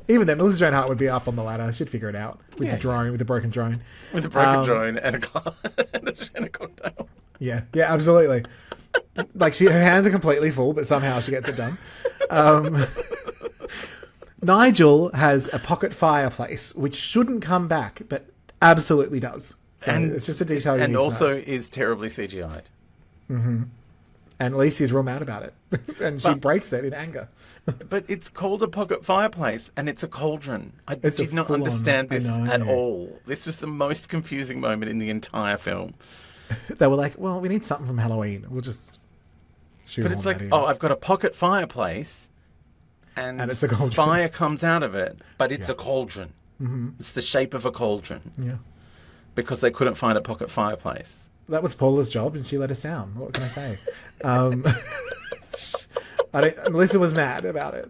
Even then, Melissa Joan Hart would be up on the ladder. She'd figure it out with the drone, with the broken drone. With a broken drone and a glass and a cocktail. Yeah, absolutely. Like, her hands are completely full, but somehow she gets it done. Nigel has a pocket fireplace, which shouldn't come back, but absolutely does. So it's just a detail you need And to know. also is terribly CGI'd. And Alicia's real mad about it. And she breaks it in anger. But it's called a pocket fireplace and it's a cauldron. I It's a did not full-on- understand I this know. at all. This was the most confusing moment in the entire film. They were like, well, we need something from Halloween. We'll just shoot But it's like, oh, I've got a pocket fireplace and it's a cauldron. fire comes out of it, but it's a cauldron. Mm-hmm. It's the shape of a cauldron Yeah. because they couldn't find a pocket fireplace. That was Paula's job, and she let us down. What can I say? Melissa was mad about it.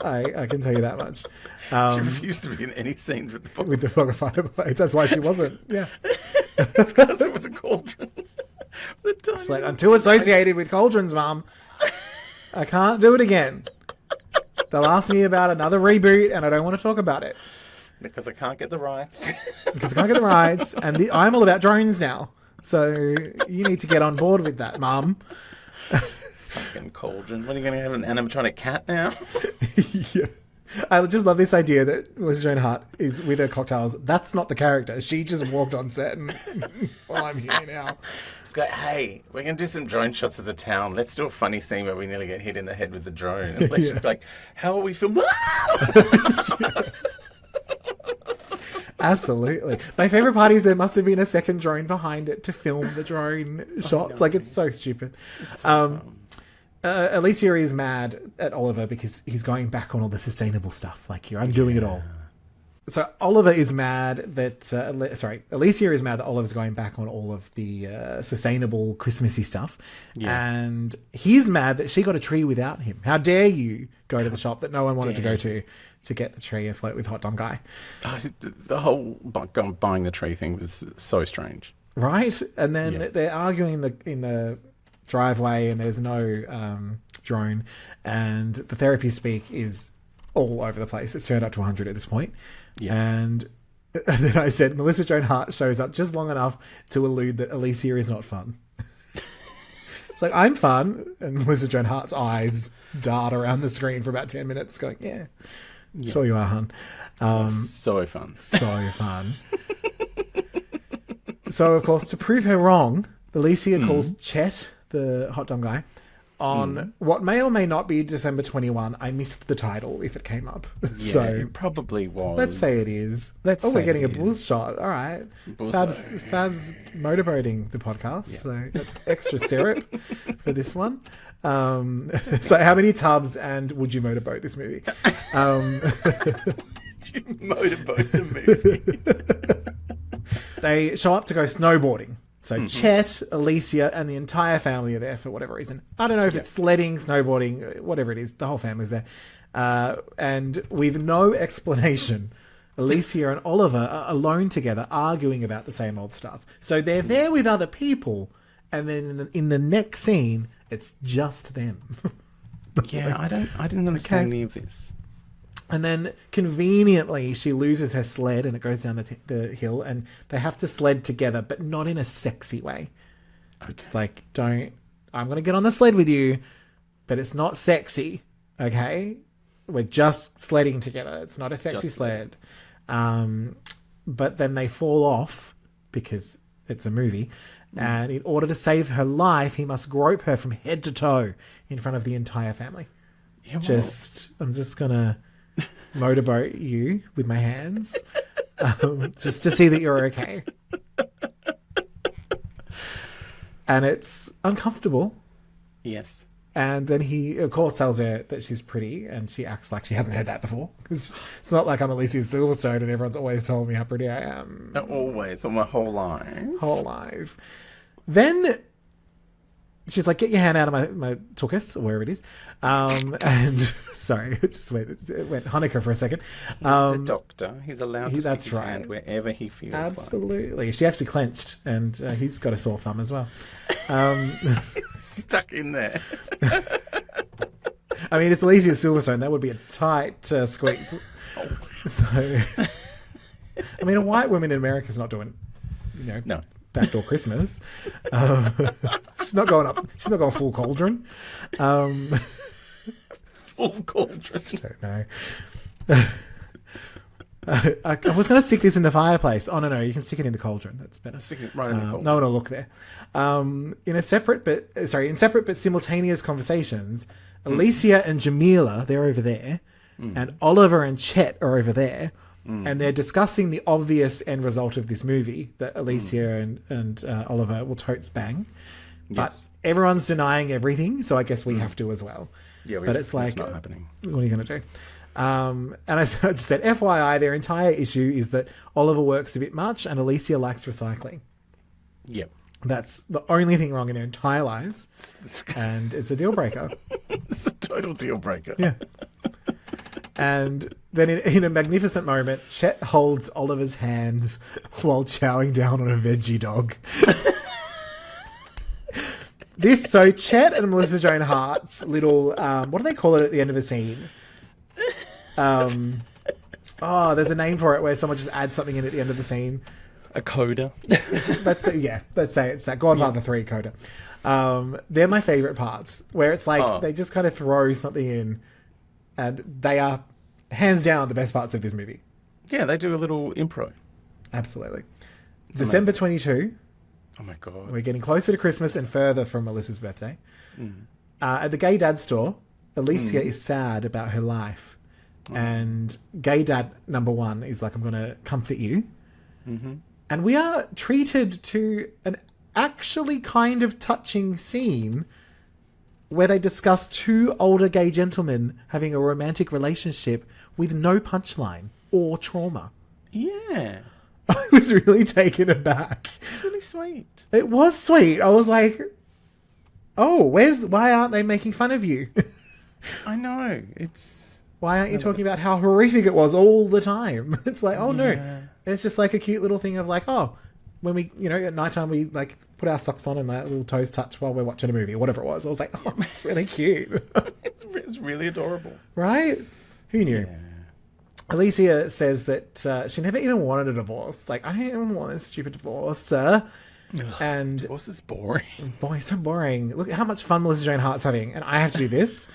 I can tell you that much. She refused to be in any scenes with the pocket With the pocket fireplace. That's why she wasn't. Yeah. because it was a cauldron. She's like, I'm too associated with cauldrons, Mum. I can't do it again. They'll ask me about another reboot, and I don't want to talk about it. Because I can't get the rights. Because I can't get the rights, and I'm all about drones now. So you need to get on board with that, Mum. Fucking cauldron. What are you going to have, an animatronic cat now? Yeah. I just love this idea that Melissa Joan Hart is with her cocktails. That's not the character. She just walked on set and, well, I'm here now. It's like, hey, we're going to do some drone shots of the town. Let's do a funny scene where we nearly get hit in the head with the drone. And let's just like, how are we filming? Absolutely. My favorite part is there must have been a second drone behind it to film the drone shots. Like, it's so stupid. Alicia is mad at Oliver because he's going back on all the sustainable stuff. Like, you're undoing it all. So Oliver is mad that... Alicia is mad that Oliver's going back on all of the sustainable Christmassy stuff. Yeah. And he's mad that she got a tree without him. How dare you go to the shop that no one wanted to go to get the tree afloat with Hot Dumb Guy. The whole buying the tree thing was so strange. Right? And then they're arguing in the driveway and there's no drone. And the therapy speak is all over the place. It's turned up to 100 at this point. Yeah. And then I said, Melissa Joan Hart shows up just long enough to allude that Alicia is not fun. It's like, I'm fun. And Melissa Joan Hart's eyes dart around the screen for about 10 minutes going, yeah, Sure you are, hun. So fun. So fun. So, of course, to prove her wrong, Alicia calls Chet, the hot dog guy, on what may or may not be December 21. I missed the title if it came up. Yeah, So it probably was. let's say it is. We're getting a buzz shot. All right. Fab's motorboating the podcast. Yeah. So that's extra syrup for this one. So how many tubs and would you motorboat this movie? You motorboat the movie. They show up to go snowboarding. So Chet, Alicia, and the entire family are there for whatever reason. I don't know if it's sledding, snowboarding, whatever it is. The whole family's there. And with no explanation, Alicia and Oliver are alone together arguing about the same old stuff. So they're there with other people, and then in the next scene, it's just them. Yeah, I didn't understand any of this. And then, conveniently, she loses her sled and it goes down the hill and they have to sled together, but not in a sexy way. Okay. It's like, I'm going to get on the sled with you, but it's not sexy, okay? We're just sledding together. It's not a sexy sled. But then they fall off because it's a movie. And in order to save her life, he must grope her from head to toe in front of the entire family. Yeah, well, I'm just going to motorboat you with my hands just to see that you're okay. And it's uncomfortable. Yes. And then he, of course, tells her that she's pretty and she acts like she hasn't heard that before. It's not like I'm Alicia Silverstone and everyone's always told me how pretty I am. Not always, all my whole life. Then she's like, get your hand out of my Tubcast, or wherever it is. And sorry, it just went Hanukkah for a second. He's a doctor. He's allowed to stick his hand wherever he feels Absolutely. She actually clenched, and he's got a sore thumb as well. Stuck in there. I mean, it's Alicia Silverstone. That would be a tight squeeze. So, I mean, a white woman in America is not doing, no. Backdoor Christmas. She's not going up. She's not going full cauldron. Full cauldron. I don't know. I was going to stick this in the fireplace. Oh no, you can stick it in the cauldron. That's better. Stick it right in the cauldron. No one will look there. In separate but simultaneous conversations, Alicia and Jamila, they're over there, and Oliver and Chet are over there. And they're discussing the obvious end result of this movie that Alicia and Oliver will totes bang. But everyone's denying everything, so I guess we have to as well. Yeah, but it's like, not happening. What are you going to do? And I just said, FYI, their entire issue is that Oliver works a bit much and Alicia likes recycling. Yep. That's the only thing wrong in their entire lives. And it's a deal breaker. It's a total deal breaker. Yeah. And then in a magnificent moment, Chet holds Oliver's hand while chowing down on a veggie dog. So Chet and Melissa Joan Hart's little, what do they call it at the end of a scene? There's a name for it where someone just adds something in at the end of the scene. A coda. Let's say it's that Godfather 3 coda. They're my favourite parts, where it's like they just kind of throw something in. And they are, hands down, the best parts of this movie. Yeah, they do a little improv. Absolutely. December 22. Oh, my God. We're getting closer to Christmas and further from Melissa's birthday. At the gay dad store, Alicia is sad about her life. And gay dad number 1 is like, I'm going to comfort you. And we are treated to an actually kind of touching scene where they discuss 2 older gay gentlemen having a romantic relationship with no punchline or trauma. Yeah. I was really taken aback. It's really sweet. It was sweet. I was like, why aren't they making fun of you? I know. Why aren't you talking about how horrific it was all the time? It's like, no. It's just like a cute little thing of like, when we, at nighttime, we like put our socks on and like little toes touch while we're watching a movie or whatever it was. I was like, it's really cute. It's really adorable. Right? Who knew? Yeah. Alicia says that she never even wanted a divorce. Like, I don't even want a stupid divorce, sir. And divorce is boring. Boy, so boring. Look at how much fun Melissa Joan Hart's having, and I have to do this.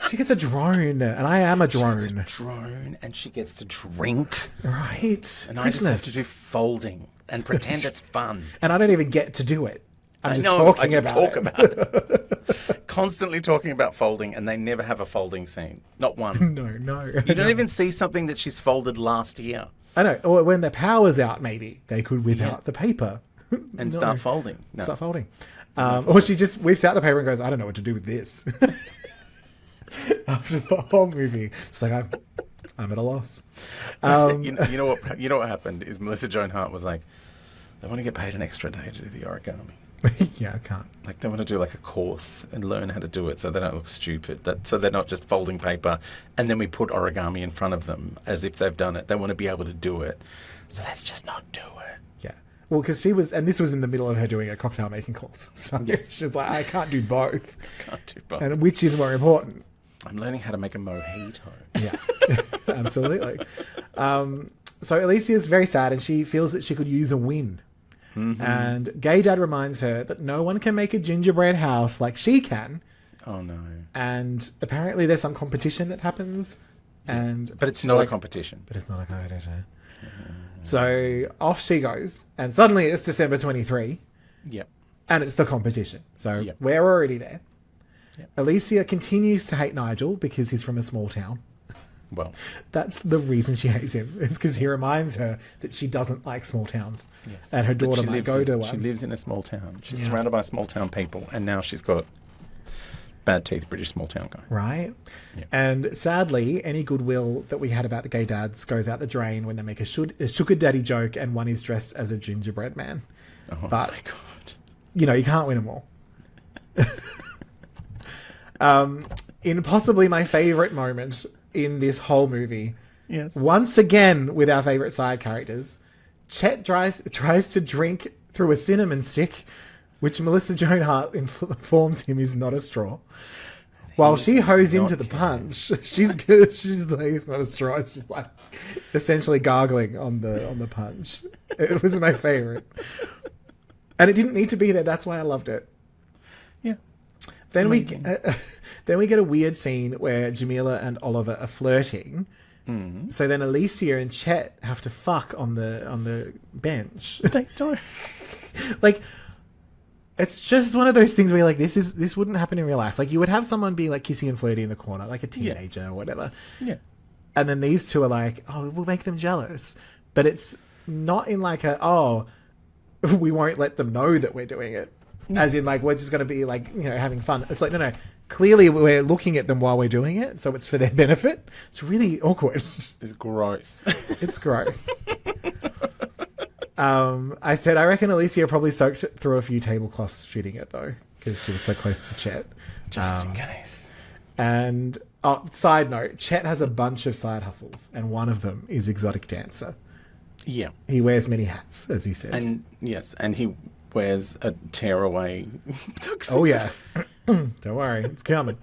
She gets a drone, and I am a She gets a drone. drone, and she gets to drink. Right. And I just have to do folding and pretend it's fun. And I don't even get to do it. I'm just I talking just about talk it. about it. Constantly talking about folding, and they never have a folding scene. Not one. No. You don't even see something that she's folded last year I know. Or when the power's out, maybe they could whip out the paper and start folding. No. Start folding. Or she just whips out the paper and goes, I don't know what to do with this. After the whole movie, she's like, I'm at a loss. You know what happened is Melissa Joan Hart was like, they want to get paid an extra day to do the origami. Yeah, I can't. Like they want to do like a course and learn how to do it so they don't look stupid. So they're not just folding paper and then we put origami in front of them as if they've done it. They want to be able to do it. So let's just not do it. Yeah. Well, because she was, and this was in the middle of her doing a cocktail making course. So Yes. she's like, I can't do both. Can't do both. And which is more important? I'm learning how to make a mojito. Yeah, absolutely. So Alicia is very sad and she feels that she could use a win. Mm-hmm. And Gay Dad reminds her that no one can make a gingerbread house like she can. Oh no. And apparently there's some competition that happens. But it's not a competition. But it's not a competition. So off she goes. And suddenly it's December 23. Yep. And it's the competition. So Yep. we're already there. Yep. Alicia continues to hate Nigel because he's from a small town. Well, That's the reason she hates him. It's because he reminds her that she doesn't like small towns. yes. And her But daughter she might lives go in- to one. She lives in a small town. She's Yeah. surrounded by small town people, and now she's got bad teeth British small town guy. Right? Yeah. And sadly, any goodwill that we had about the gay dads goes out the drain when they make a sugar daddy joke and one is dressed as a gingerbread man. Oh But- my god. You can't win them all. In possibly my favourite moment in this whole movie, Yes. once again with our favourite side characters, Chet tries to drink through a cinnamon stick, which Melissa Joan Hart informs him is not a straw. While she hoes into the punch, she's like, it's not a straw. She's like essentially gargling on the punch. It was my favourite, and it didn't need to be there. That's why I loved it. Yeah. Then Amazing. then we get a weird scene where Jamila and Oliver are flirting. Mm. So then Alicia and Chet have to fuck on the bench. They don't. Like, it's just one of those things where you're like, this wouldn't happen in real life. Like, you would have someone be like kissing and flirting in the corner, like a teenager or whatever. Yeah. And then these two are like, oh, we'll make them jealous. But it's not in like we won't let them know that we're doing it. As in, like, we're just going to be like, having fun. It's like, no. Clearly, we're looking at them while we're doing it, so it's for their benefit. It's really awkward. It's gross. It's gross. I said, I reckon Alicia probably soaked through a few tablecloths shooting it, though, because she was so close to Chet. Just in case. And, side note, Chet has a bunch of side hustles, and one of them is exotic dancer. Yeah. He wears many hats, as he says. And yes, and he wears a tearaway tuxedo. Oh, yeah. Don't worry, it's coming.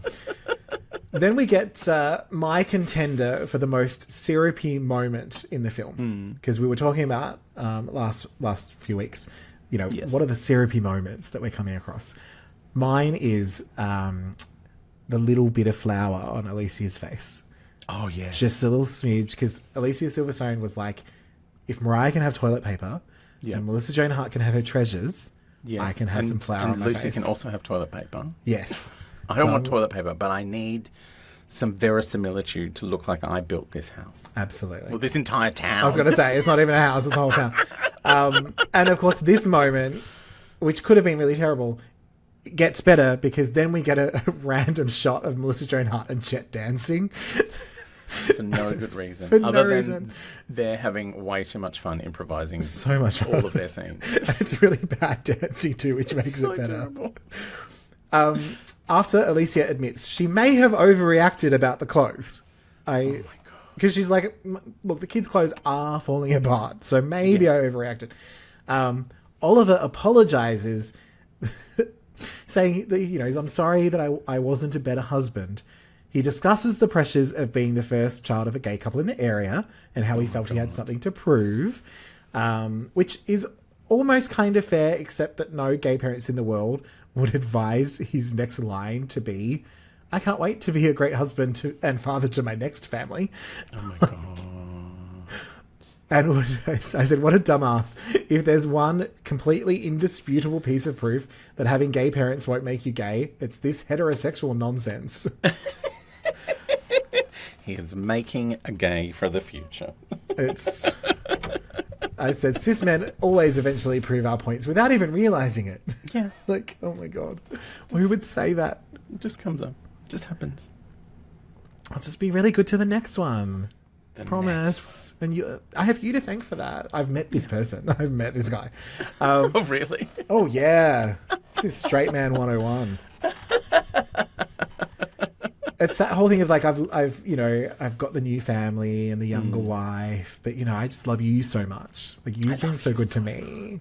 Then we get my contender for the most syrupy moment in the film. Because we were talking about last few weeks, Yes. what are the syrupy moments that we're coming across? Mine is the little bit of flour on Alicia's face. Oh, yes. Just a little smidge, because Alicia Silverstone was like, if Mariah can have toilet paper and Melissa Joan Hart can have her treasures, Yes. I can have some flour on my Lucy face. can also have toilet paper. Yes. I don't want toilet paper, but I need some verisimilitude to look like I built this house. Absolutely. Well, this entire town. I was going to say, it's not even a house, it's the whole town. And of course, this moment, which could have been really terrible, gets better because then we get a random shot of Melissa Joan Hart and Chet dancing. For no good reason. For no Other than reason. they're having way too much fun improvising So much fun. all of their scenes. It's really bad dancing too, which makes So it better. terrible. After Alicia admits she may have overreacted about the clothes. Oh my God. Because she's like, look, the kids' clothes are falling apart, so maybe I overreacted. Oliver apologizes, saying that, I'm sorry that I wasn't a better husband. He discusses the pressures of being the first child of a gay couple in the area and how he felt he had something to prove, which is almost kind of fair, except that no gay parents in the world would advise his next line to be, I can't wait to be a great husband and father to my next family. Oh my God. And I said, what a dumbass. If there's one completely indisputable piece of proof that having gay parents won't make you gay, it's this heterosexual nonsense. He is making a gay for the future. I said, cis men always eventually prove our points without even realizing it. Yeah. Like, oh my God. Who would say that? It just comes up. It just happens. I'll just be really good to the next one. Promise. And I have you to thank for that. I've met this person. I've met this guy. Oh, really? Oh, yeah. This is Straight Man 101. It's that whole thing of like, I've got the new family and the younger wife, but I just love you so much. Like, you've been so good to me.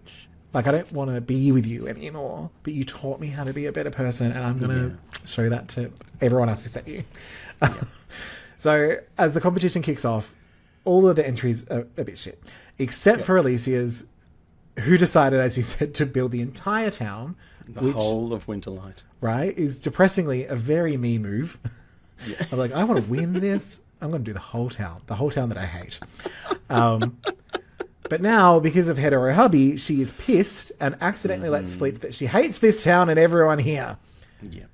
Like, I don't want to be with you anymore, but you taught me how to be a better person, and I'm going to show that to everyone else except you. Yeah. So, as the competition kicks off, all of the entries are a bit shit, except for Alicia's, who decided, as you said, to build the entire town. The whole of Winterlight. Right? Is depressingly a very me move. Yeah. I'm like, I want to win this. I'm going to do the whole town that I hate. But now, because of hetero hubby, she is pissed and accidentally lets slip that she hates this town and everyone here. Yeah.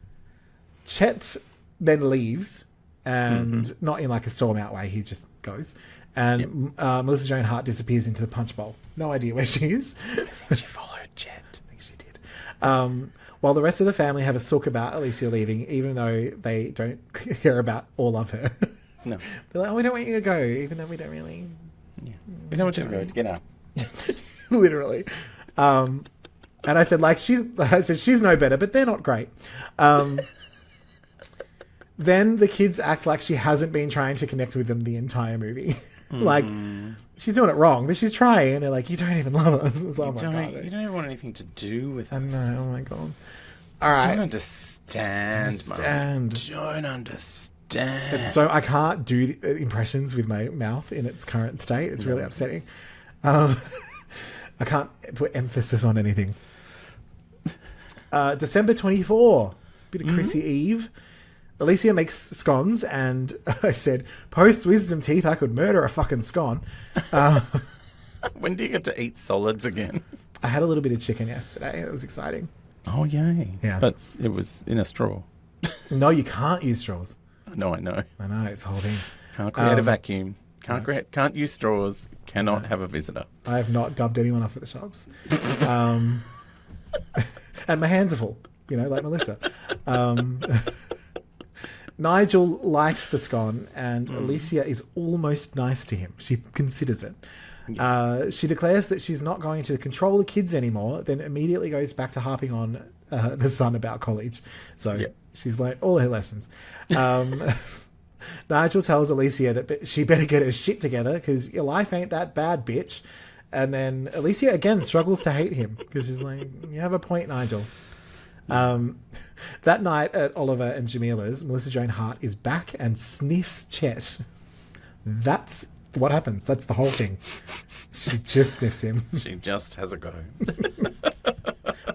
Chet then leaves, and not in like a storm out way, he just goes. And Melissa Joan Hart disappears into the punch bowl. No idea where she is. She followed Chet. I think she did. While the rest of the family have a sook about Alicia leaving, even though they don't care about or love her. No. They're like, oh, we don't want you to go, even though we don't really... Yeah. We don't want you to go. Get out. Literally. And I said, she's no better, but they're not great. Then the kids act like she hasn't been trying to connect with them the entire movie. Like, she's doing it wrong, but she's trying. And they're like, you don't even love us. You don't even want anything to do with us. I know. Oh, my God. All right. Don't understand. Don't understand. It's so... I can't do the impressions with my mouth in its current state. It's really upsetting. I can't put emphasis on anything. December 24. Bit of Chrissy Eve. Alicia makes scones, and I said, post-wisdom teeth, I could murder a fucking scone. When do you get to eat solids again? I had a little bit of chicken yesterday. It was exciting. Oh, yay. Yeah. But it was in a straw. No, you can't use straws. No, I know. I know, it's a whole thing. Can't create a vacuum. Can't use straws. Cannot have a visitor. I have not dubbed anyone off at the shops. And my hands are full, like Melissa. Nigel likes the scone, and Alicia is almost nice to him. She considers it. Yeah. She declares that she's not going to control the kids anymore, then immediately goes back to harping on the son about college. So she's learnt all her lessons. Nigel tells Alicia that she better get her shit together because your life ain't that bad, bitch. And then Alicia again struggles to hate him because she's like, you have a point, Nigel. That night at Oliver and Jamila's, Melissa Joan Hart is back and sniffs Chet. That's what happens. That's the whole thing. She just sniffs him. She just has a go.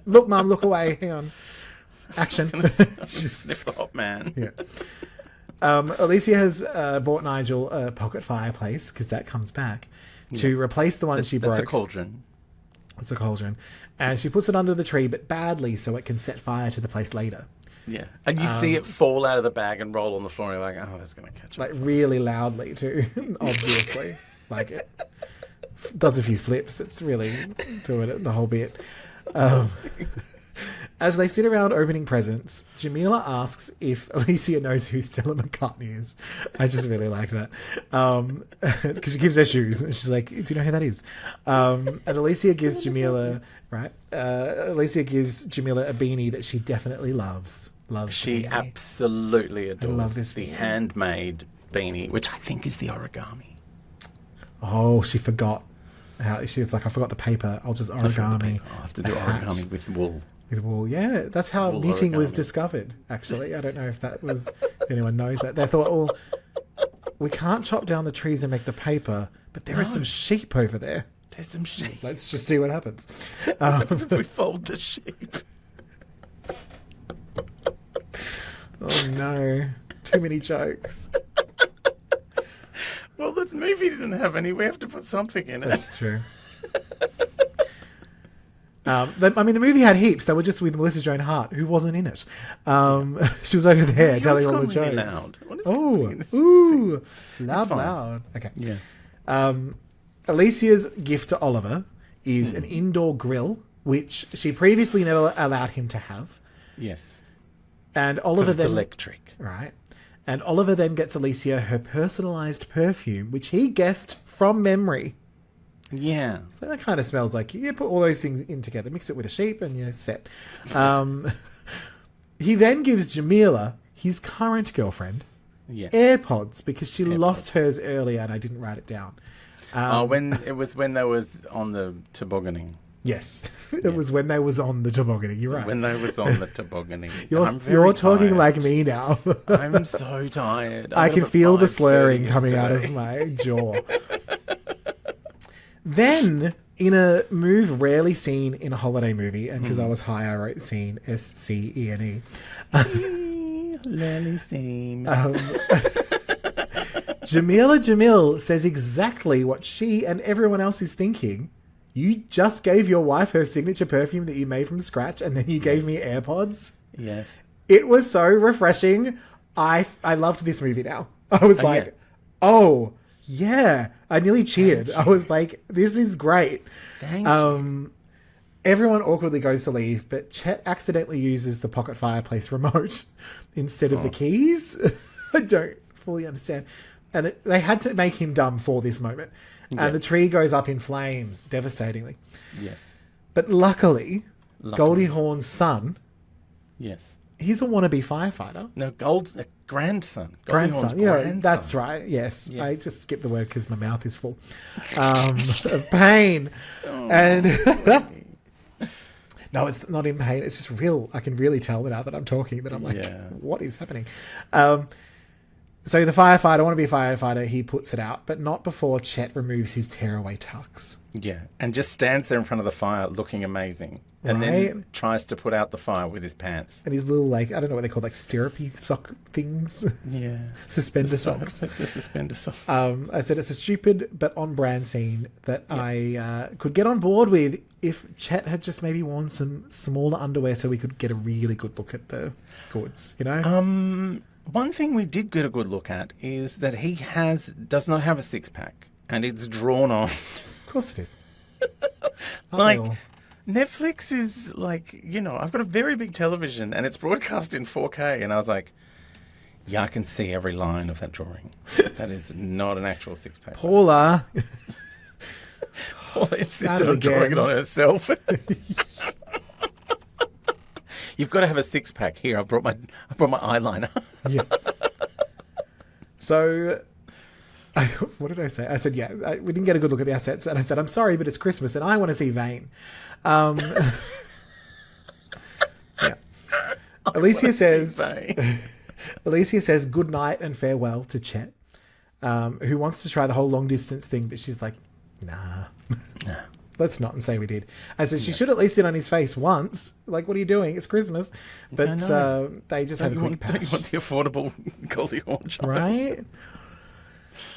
Look, Mum, look away. Hang on. Action. Sniff the hot man. Yeah. Alicia has bought Nigel a pocket fireplace, because that comes back, to replace the one she broke. That's a cauldron. It's a cauldron. And she puts it under the tree, but badly, so it can set fire to the place later. Yeah. And you see it fall out of the bag and roll on the floor, and you're like, oh, that's going to catch Like, really loudly, too, obviously. Like, it does a few flips. It's really doing it the whole bit. As they sit around opening presents, Jamila asks if Alicia knows who Stella McCartney is. I just really like that. Because she gives her shoes. And she's like, do you know who that is? And Alicia gives Jamila, Alicia gives Jamila a beanie that she definitely loves. She absolutely adores. I love this the beanie. handmade beanie, which I think is the origami. Oh, she forgot. She was like, I forgot the paper. I'll just origami. I'll have to do origami with wool. With wool, yeah. That's how Wool knitting was origami. discovered, actually. I don't know if that was... if anyone knows that. They thought, well, we can't chop down the trees and make the paper, but there are some sheep over there. There's some sheep. Let's just see what happens. What if we fold the sheep? Oh no. Too many jokes. Well, the movie didn't have any. We have to put something in it. That's true. The movie had heaps. They were just with Melissa Joan Hart, who wasn't in it. She was over there telling all the jokes. Really loud. What is Oh, happening? ooh, It's loud, fine. loud. Okay. Yeah. Alicia's gift to Oliver is an indoor grill, which she previously never allowed him to have. Yes. And Oliver It's then electric. right, and Oliver then gets Alicia her personalized perfume, which he guessed from memory. Yeah. So that kind of smells like you put all those things in together, mix it with a sheep, and you're set. He then gives Jamila, his current girlfriend, Yeah. AirPods because she lost AirPods. hers earlier, and I didn't write it down. when they was on the tobogganing. Yes, it was when they was on the tobogganing. You're right. When they was on the tobogganing. You're talking tired. like me now. I'm so tired. I got can up at feel the 5:30 slurring coming out of yesterday. my jaw. Then, in a move rarely seen in a holiday movie, and because I was high, I wrote scene SCENE. Lily seam. Jamila Jamil says exactly what she and everyone else is thinking. You just gave your wife her signature perfume that you made from scratch, and then you gave me AirPods. Yes. It was so refreshing. I loved this movie now. I was like, yeah. oh, yeah. I nearly cheered. I was like, this is great. Thank you. Everyone awkwardly goes to leave, but Chet accidentally uses the pocket fireplace remote instead of the keys. I don't fully understand. And they had to make him dumb for this moment. Yeah. And the tree goes up in flames, devastatingly. Yes. But luckily, Goldie Hawn's son, Yes. he's a wannabe firefighter. No, grandson. Goldie Hawn's Grandson. grandson. That's right. Yes. Yes. I just skipped the word because my mouth is full of pain. And no, it's not in pain. It's just real. I can really tell now that I'm talking that I'm like, what is happening? So the firefighter, wannabe firefighter, he puts it out, but not before Chet removes his tearaway tux. Yeah, and just stands there in front of the fire looking amazing. And then tries to put out the fire with his pants. And his little, like, I don't know what they call, like, stirrupy sock things. Yeah. Suspender socks. The suspender socks. I said it's a stupid but on-brand scene that I could get on board with if Chet had just maybe worn some smaller underwear so we could get a really good look at the goods, you know? One thing we did get a good look at is that he does not have a six-pack. And it's drawn on. Of course it is. Like... Netflix is like, you know, I've got a very big television and it's broadcast in 4K. And I was like, yeah, I can see every line of that drawing. That is not an actual six-pack. Paula. Paula insisted on drawing it on herself. You've got to have a six-pack. Here, I brought my eyeliner. Yeah. So... what did I say? I said, we didn't get a good look at the assets. And I said, I'm sorry, but it's Christmas and I want to see Vane. Yeah. Alicia says, good night and farewell to Chet, who wants to try the whole long distance thing, but she's like, nah. Let's not and say we did. I said, she should at least sit on his face once. Like, what are you doing? It's Christmas. But they just have a quick patch. Don't you want the affordable Goldie Hawn child? Right?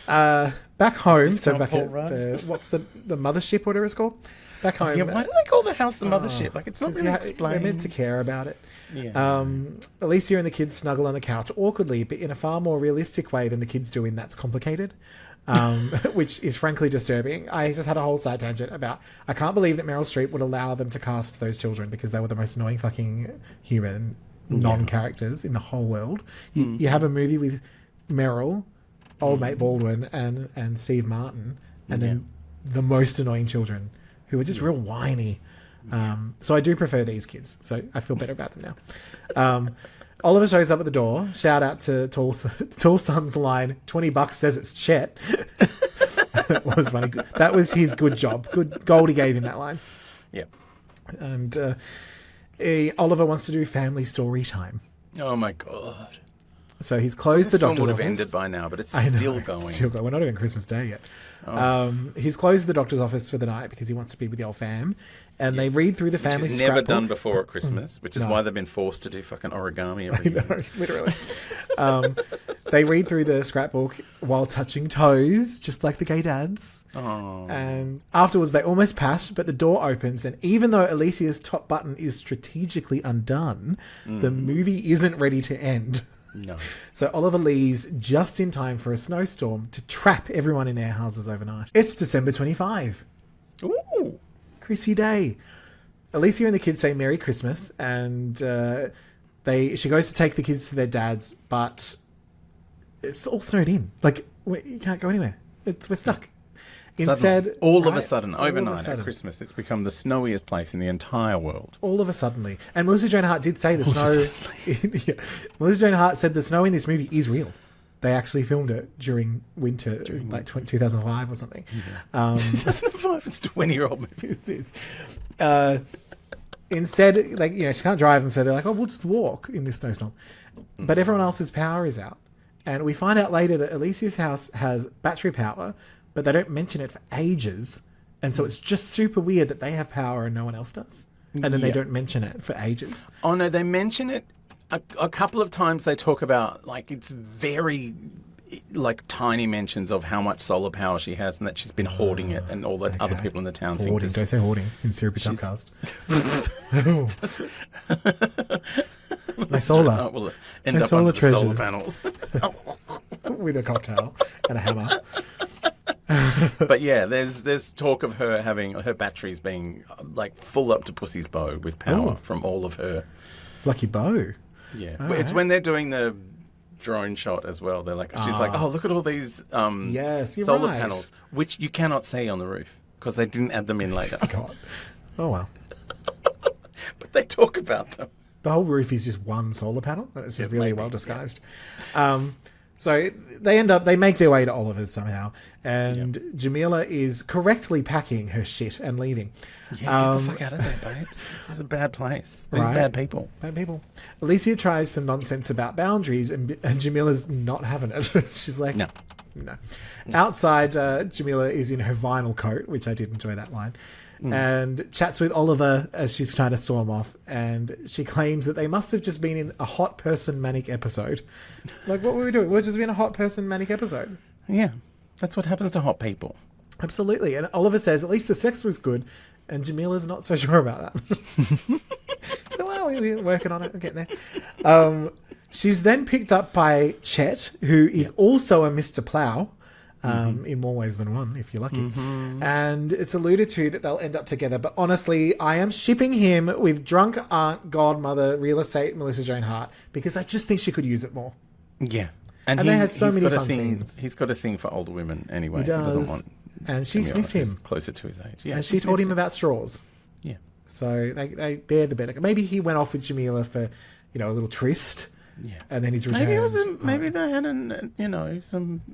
Back home, Discount so back Paul at Rudd. what's the mothership, whatever it's called. Back home. Yeah, why do they call the house the mothership? Like, it's not really explained. They're meant to care about it. Yeah. Alicia and the kids snuggle on the couch awkwardly, but in a far more realistic way than the kids do in That's Complicated, which is frankly disturbing. I just had a whole side tangent about, I can't believe that Meryl Streep would allow them to cast those children because they were the most annoying fucking human non-characters in the whole world. You have a movie with Meryl, old mate Baldwin, and Steve Martin, and then the most annoying children who are just real whiny. So I do prefer these kids, so I feel better about them now. Oliver shows up at the door. Shout out to Tall Son's line, $20 says it's Chet. That was funny. That was his good job. Good Goldie gave him that line. Yep. And Oliver wants to do family story time. Oh my God. So he's closed the This film doctor's would have office. ended by now, but it's I know, still going. it's still going. We're not even Christmas Day yet. He's closed the doctor's office for the night because he wants to be with the old fam. And they read through the family Which is never scrapbook. done before at Christmas, which is why they've been forced to do fucking origami every year. No, literally. They read through the scrapbook while touching toes, just like the gay dads. Oh. And afterwards, they almost pass, but the door opens. And even though Alicia's top button is strategically undone, the movie isn't ready to end. No. So Oliver leaves just in time for a snowstorm to trap everyone in their houses overnight. It's December 25. Ooh. Chrissy Day. Alicia and the kids say Merry Christmas, and she goes to take the kids to their dad's, but it's all snowed in. Like, you can't go anywhere. We're stuck. Instead, all of a sudden, overnight at Christmas, it's become the snowiest place in the entire world. All of a suddenly. And Melissa Joan Hart did say the snow... Melissa Joan Hart said the snow in this movie is real. They actually filmed it during winter, like 2005 or something. Yeah. 2005, it's a 20-year-old movie. Instead, like, she can't drive, and so they're like, oh, we'll just walk in this snowstorm. But everyone else's power is out. And we find out later that Alicia's house has battery power, but they don't mention it for ages. And so it's just super weird that they have power and no one else does. And then they don't mention it for ages. Oh, no, they mention it a couple of times. They talk about, like, it's very, like, tiny mentions of how much solar power she has and that she's been hoarding it, and all the other people in the town think Hoarding. Don't say hoarding in Syrupy Tubcast. My solar. Oh, well, end My up solar under the treasures. solar panels. With a cocktail and a hammer. But yeah, there's talk of her having her batteries being like full up to pussy's bow with power from all of her. Lucky bow. Yeah, All it's right. when they're doing the drone shot as well. They're like, she's like, oh, look at all these Yes, you're solar right. panels, which you cannot see on the roof because they didn't add them in later. God. Oh well. But they talk about them. The whole roof is just one solar panel. It's just really well disguised. Yeah. So they make their way to Oliver's somehow, and Jamila is correctly packing her shit and leaving. Yeah, get the fuck out of there, babes. This is a bad place. These Right. bad people. Bad people. Alicia tries some nonsense about boundaries, and Jamila's not having it. She's like, no. Outside, Jamila is in her vinyl coat, which I did enjoy that line, and chats with Oliver as she's trying to storm off, and she claims that they must have just been in a hot person manic episode. Like, what were we doing? We're just in a hot person manic episode. Yeah, that's what happens to hot people. Absolutely. And Oliver says, at least the sex was good, and Jamila's not so sure about that. Well, we're working on it. We're getting there. She's then picked up by Chet, who is also a Mr. Plow. In more ways than one, if you're lucky. And it's alluded to that they'll end up together. But honestly, I am shipping him with drunk aunt, godmother, real estate, Melissa Joan Hart, because I just think she could use it more. Yeah. And they had so he's many got a fun thing, scenes. He's got a thing for older women anyway. He does. doesn't want And she sniffed him. closer to his age. Yeah, And she told him about straws. Yeah. So they're the better. Maybe he went off with Jamila for, a little tryst. Yeah. And then he's returned. Maybe they had a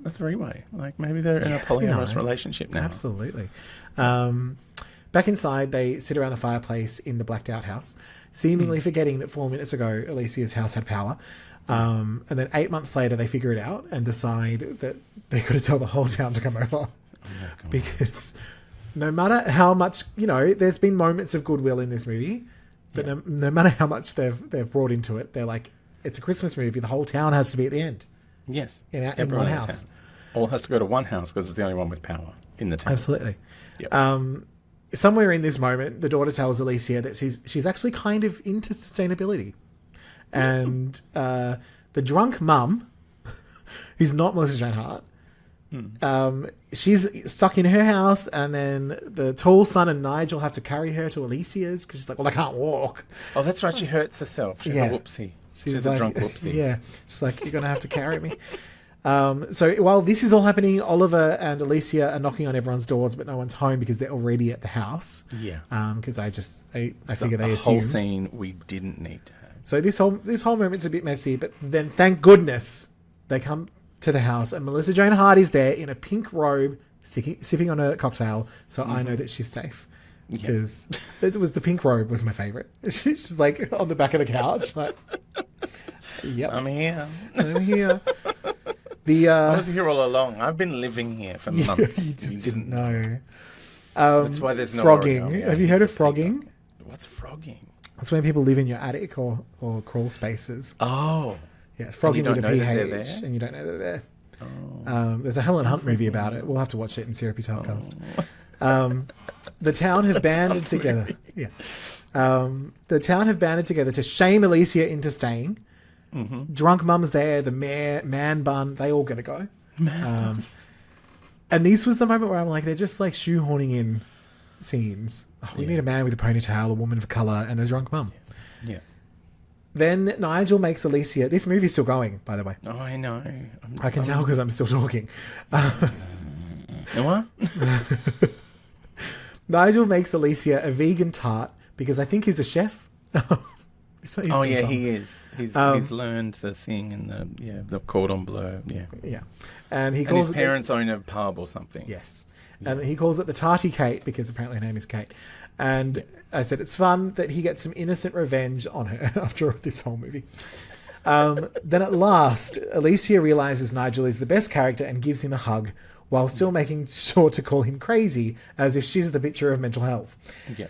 three-way. Like maybe they're in a polyamorous relationship now. Absolutely. Back inside, they sit around the fireplace in the blacked out house, seemingly forgetting that 4 minutes ago Alicia's house had power. And then 8 months later, they figure it out and decide that they got to tell the whole town to come over. Oh my God. Because no matter how much, there's been moments of goodwill in this movie, but no matter how much they've brought into it, they're like, it's a Christmas movie. The whole town has to be at the end. Yes. In one Everyone in house. town. All has to go to one house because it's the only one with power in the town. Absolutely. Yep. Somewhere in this moment, the daughter tells Alicia that she's actually kind of into sustainability. And the drunk mum, who's not Melissa Joan Hart, she's stuck in her house, and then the tall son and Nigel have to carry her to Alicia's because she's like, well, I can't walk. Oh, that's right. She hurts herself. She's a whoopsie. She's like, a drunk whoopsie. Yeah. She's like, you're going to have to carry me. So while this is all happening, Oliver and Alicia are knocking on everyone's doors, but no one's home because they're already at the house. Yeah. Because I figure they a assumed. whole scene we didn't need to have. So this whole moment's a bit messy, but then thank goodness they come to the house, and Melissa Joan Hart is there in a pink robe, sipping on a cocktail. So I know that she's safe. Because it was the pink robe was my favorite. She's like on the back of the couch, like, Yep. I'm here. I'm here. I was here all along. I've been living here for months. You just didn't know. That's why there's no frogging. origami. Have you heard of frogging? What's frogging? That's when people live in your attic or crawl spaces. Oh. Yeah, it's frogging with a PH. and you don't know they're there. Oh. There's a Helen Hunt movie about it. We'll have to watch it in Syrupy Tubcast. The town have banded together. Yeah. The town have banded together to shame Alicia into staying. Mm-hmm. Drunk mum's there, the mayor, man bun, they all gotta go. And this was the moment where I'm like, they're just like shoehorning in scenes. Oh, we need a man with a ponytail, a woman of colour, and a drunk mum. Yeah. Then Nigel makes Alicia... This movie's still going, by the way. Oh, I know. I can tell because I'm still talking. What? Nigel makes Alicia a vegan tart because I think he's a chef. He is. He's learned the thing in the cordon bleu. Yeah. Yeah. And his parents own a pub or something. Yes. Yeah. And he calls it the Tarty Kate because apparently her name is Kate. And I said it's fun that he gets some innocent revenge on her after this whole movie. Then at last, Alicia realizes Nigel is the best character and gives him a hug while still making sure to call him crazy as if she's the picture of mental health. Yeah.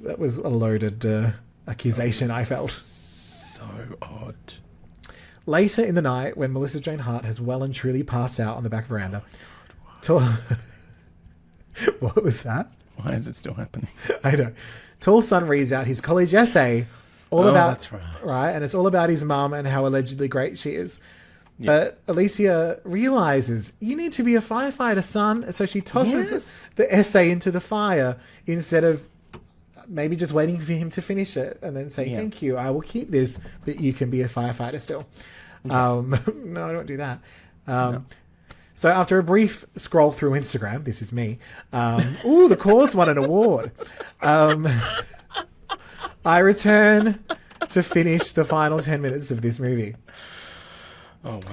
That was a loaded accusation, I felt. So odd. Later in the night, when Melissa Joan Hart has well and truly passed out on the back veranda... What was that? Why is it still happening? I know. Tall Son reads out his college essay about... That's right. Right, and it's all about his mum and how allegedly great she is. Yeah. But Alicia realizes, you need to be a firefighter, son. So she tosses the essay into the fire instead of maybe just waiting for him to finish it and then say, thank you, I will keep this, but you can be a firefighter still. No, I don't do that. No. So after a brief scroll through Instagram, this is me. The cause won an award. I return to finish the final 10 minutes of this movie. Oh, wow.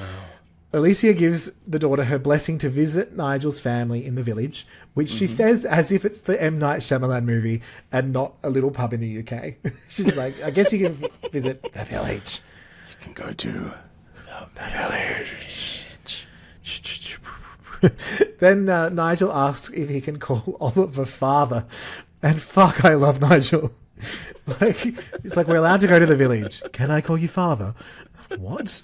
Alicia gives the daughter her blessing to visit Nigel's family in the village, which she says as if it's the M. Night Shyamalan movie and not a little pub in the UK. She's like, I guess you can visit the village. You can go to the village. Then Nigel asks if he can call Oliver father. And fuck, I love Nigel. It's like, we're allowed to go to the village. Can I call you father? What?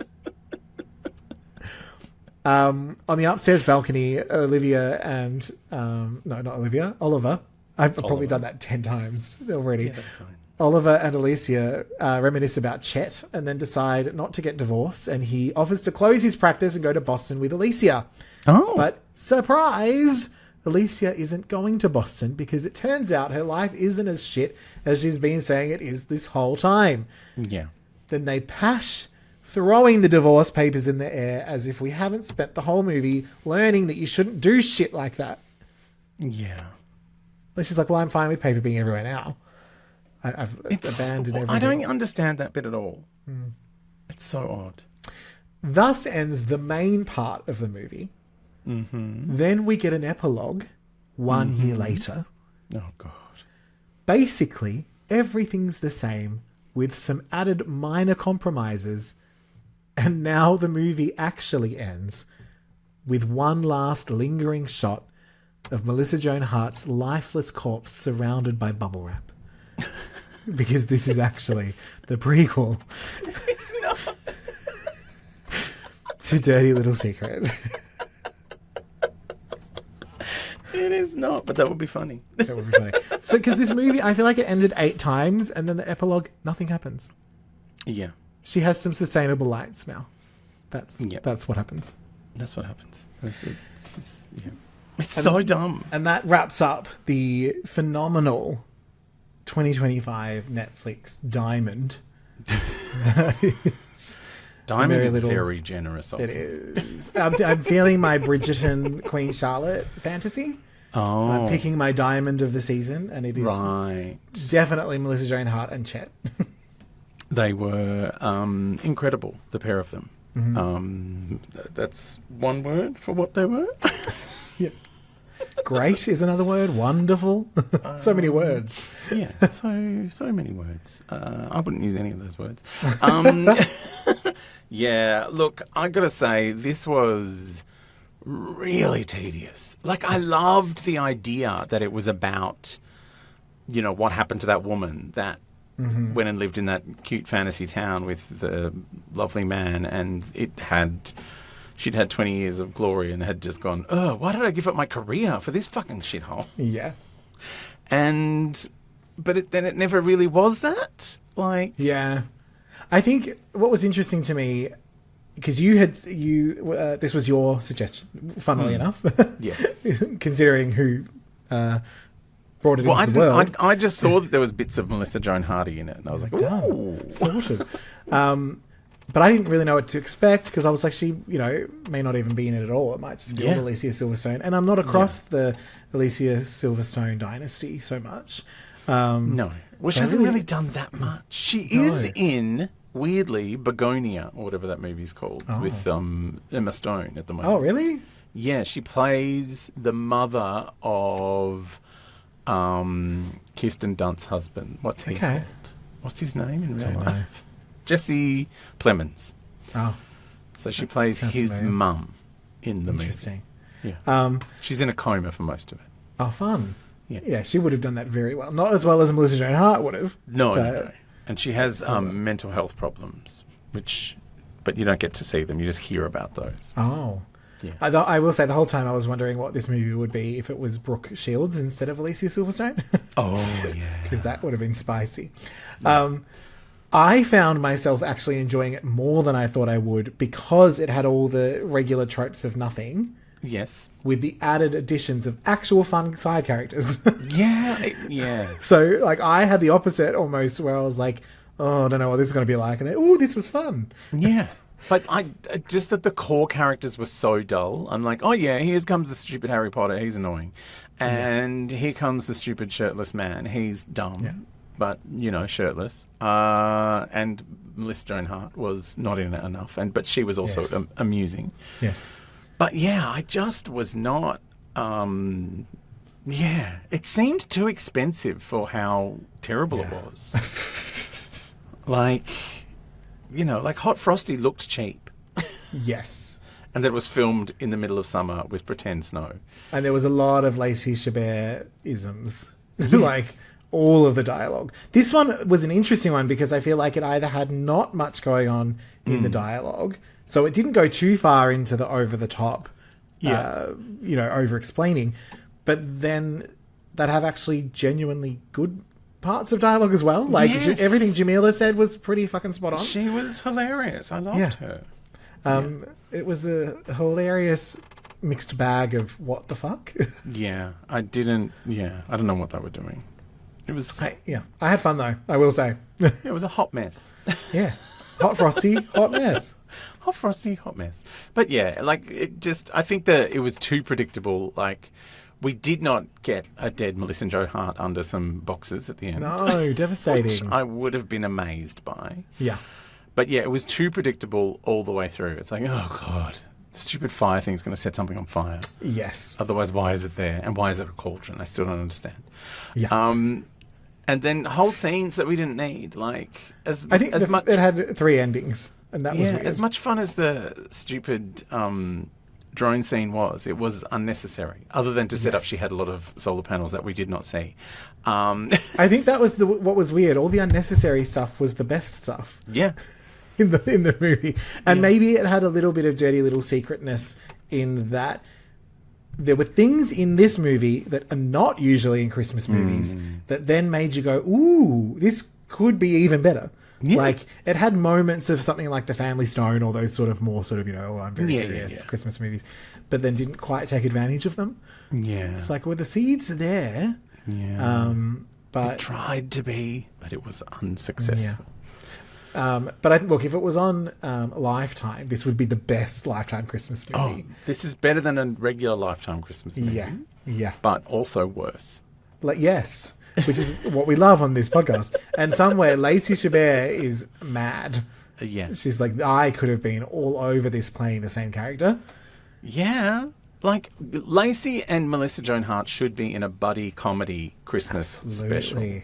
On the upstairs balcony, Olivia and... not Olivia, Oliver. I've probably done that 10 times already. Yeah, that's fine. Oliver and Alicia reminisce about Chet and then decide not to get divorced, and he offers to close his practice and go to Boston with Alicia. Oh. But, surprise, Alicia isn't going to Boston because it turns out her life isn't as shit as she's been saying it is this whole time. Yeah. Then they pash, throwing the divorce papers in the air as if we haven't spent the whole movie learning that you shouldn't do shit like that. Yeah. And she's like, well, I'm fine with paper being everywhere now. I've abandoned everything. I don't understand that bit at all. It's so odd. Thus ends the main part of the movie. Mm-hmm. Then we get an epilogue 1 year later. Oh, God. Basically, everything's the same with some added minor compromises. And now the movie actually ends with one last lingering shot of Melissa Joan Hart's lifeless corpse surrounded by bubble wrap. Because this is actually the prequel to Dirty Little Secret. It is not, but that would be funny. That would be funny. So, because this movie, I feel like it ended 8 times, and then the epilogue, nothing happens. Yeah. She has some sustainable lights now. That's what happens. That's what happens. It's so dumb. And that wraps up the phenomenal 2025 Netflix Diamond. Diamond is very generous of it is. I'm feeling my Bridgerton Queen Charlotte fantasy. Oh. I'm picking my diamond of the season, and it is definitely Melissa Joan Hart and Chet. They were incredible, the pair of them. Mm-hmm. That's one word for what they were. Yep. Great is another word. Wonderful. So many words. Yeah, so many words. I wouldn't use any of those words. Yeah, look, I gotta say, this was really tedious. Like, I loved the idea that it was about, what happened to that woman that went and lived in that cute fantasy town with the lovely man, and she'd had 20 years of glory and had just gone, oh, why did I give up my career for this fucking shithole? Yeah. But then it never really was that. Like, yeah. I think what was interesting to me, because this was your suggestion, funnily enough. Yes. Considering who brought it into the world. I just saw that there was bits of Melissa Joan Hart in it, and I was like, ooh. Sorted. But I didn't really know what to expect, because I was like, she, may not even be in it at all. It might just be Alicia Silverstone. And I'm not across the Alicia Silverstone dynasty so much. No. Well, she hasn't really done that much. She is in, weirdly, Begonia, or whatever that movie's called, with Emma Stone at the moment. Oh, really? Yeah, she plays the mother of Kirsten Dunst's husband. What's he called? What's his name in real life? Jesse Plemons. Oh. So she plays his mum in the movie. Interesting. Yeah. She's in a coma for most of it. Oh, fun. Yeah, she would have done that very well. Not as well as Melissa Joan Hart would have. No. And she has mental health problems, but you don't get to see them. You just hear about those. Oh. Yeah. I will say the whole time I was wondering what this movie would be if it was Brooke Shields instead of Alicia Silverstone. Oh, yeah. Because that would have been spicy. Yeah. I found myself actually enjoying it more than I thought I would, because it had all the regular tropes of nothing. Yes. With the added additions of actual fun side characters. Yeah. So, like, I had the opposite almost, where I was like, oh, I don't know what this is going to be like. And then, oh, this was fun. Yeah. But just that the core characters were so dull. I'm like, oh, yeah, here comes the stupid Harry Potter. He's annoying. And here comes the stupid shirtless man. He's dumb, but, shirtless. And Melissa Joan Hart was not in it enough. But she was also amusing. Yes. But, yeah, I just was not... it seemed too expensive for how terrible it was. Like Hot Frosty looked cheap. Yes. And that was filmed in the middle of summer with pretend snow. And there was a lot of Lacey Chabert-isms. Like, all of the dialogue. This one was an interesting one because I feel like it either had not much going on in the dialogue, so it didn't go too far into the over-the-top, over-explaining, but then that have actually genuinely good parts of dialogue as well. Like, everything Jamila said was pretty fucking spot on. She was hilarious. I loved her. It was a hilarious mixed bag of what the fuck. I don't know what they were doing. It was... I had fun though, I will say. It was a hot mess. Yeah. Hot Frosty, hot mess. Hot Frosty, hot mess. But I think that it was too predictable. Like, we did not get a dead Melissa Joan Hart under some boxes at the end. No, devastating. Which I would have been amazed by. Yeah. But it was too predictable all the way through. It's like, oh God, the stupid fire thing's going to set something on fire. Yes. Otherwise, why is it there? And why is it a cauldron? I still don't understand. Yeah. And then whole scenes that we didn't need. Like, it had 3 endings, and that was weird. As much fun as the stupid drone scene was, it was unnecessary. Other than to set up, she had a lot of solar panels that we did not see. I think that was what was weird. All the unnecessary stuff was the best stuff. Yeah. In the movie. And maybe it had a little bit of dirty little secretness in that there were things in this movie that are not usually in Christmas movies that then made you go, ooh, this could be even better. Yeah. Like, it had moments of something like The Family Stone or those sort of more sort of, I'm very serious Christmas movies, but then didn't quite take advantage of them. Yeah. It's like, well, the seeds are there. Yeah. But it tried to be, but it was unsuccessful. But look, if it was on Lifetime, this would be the best Lifetime Christmas movie. Oh, this is better than a regular Lifetime Christmas movie. Yeah. But also worse. Yes, which is what we love on this podcast. And somewhere, Lacey Chabert is mad. Yeah. She's like, I could have been all over this playing the same character. Yeah. Like, Lacey and Melissa Joan Hart should be in a buddy comedy Christmas special.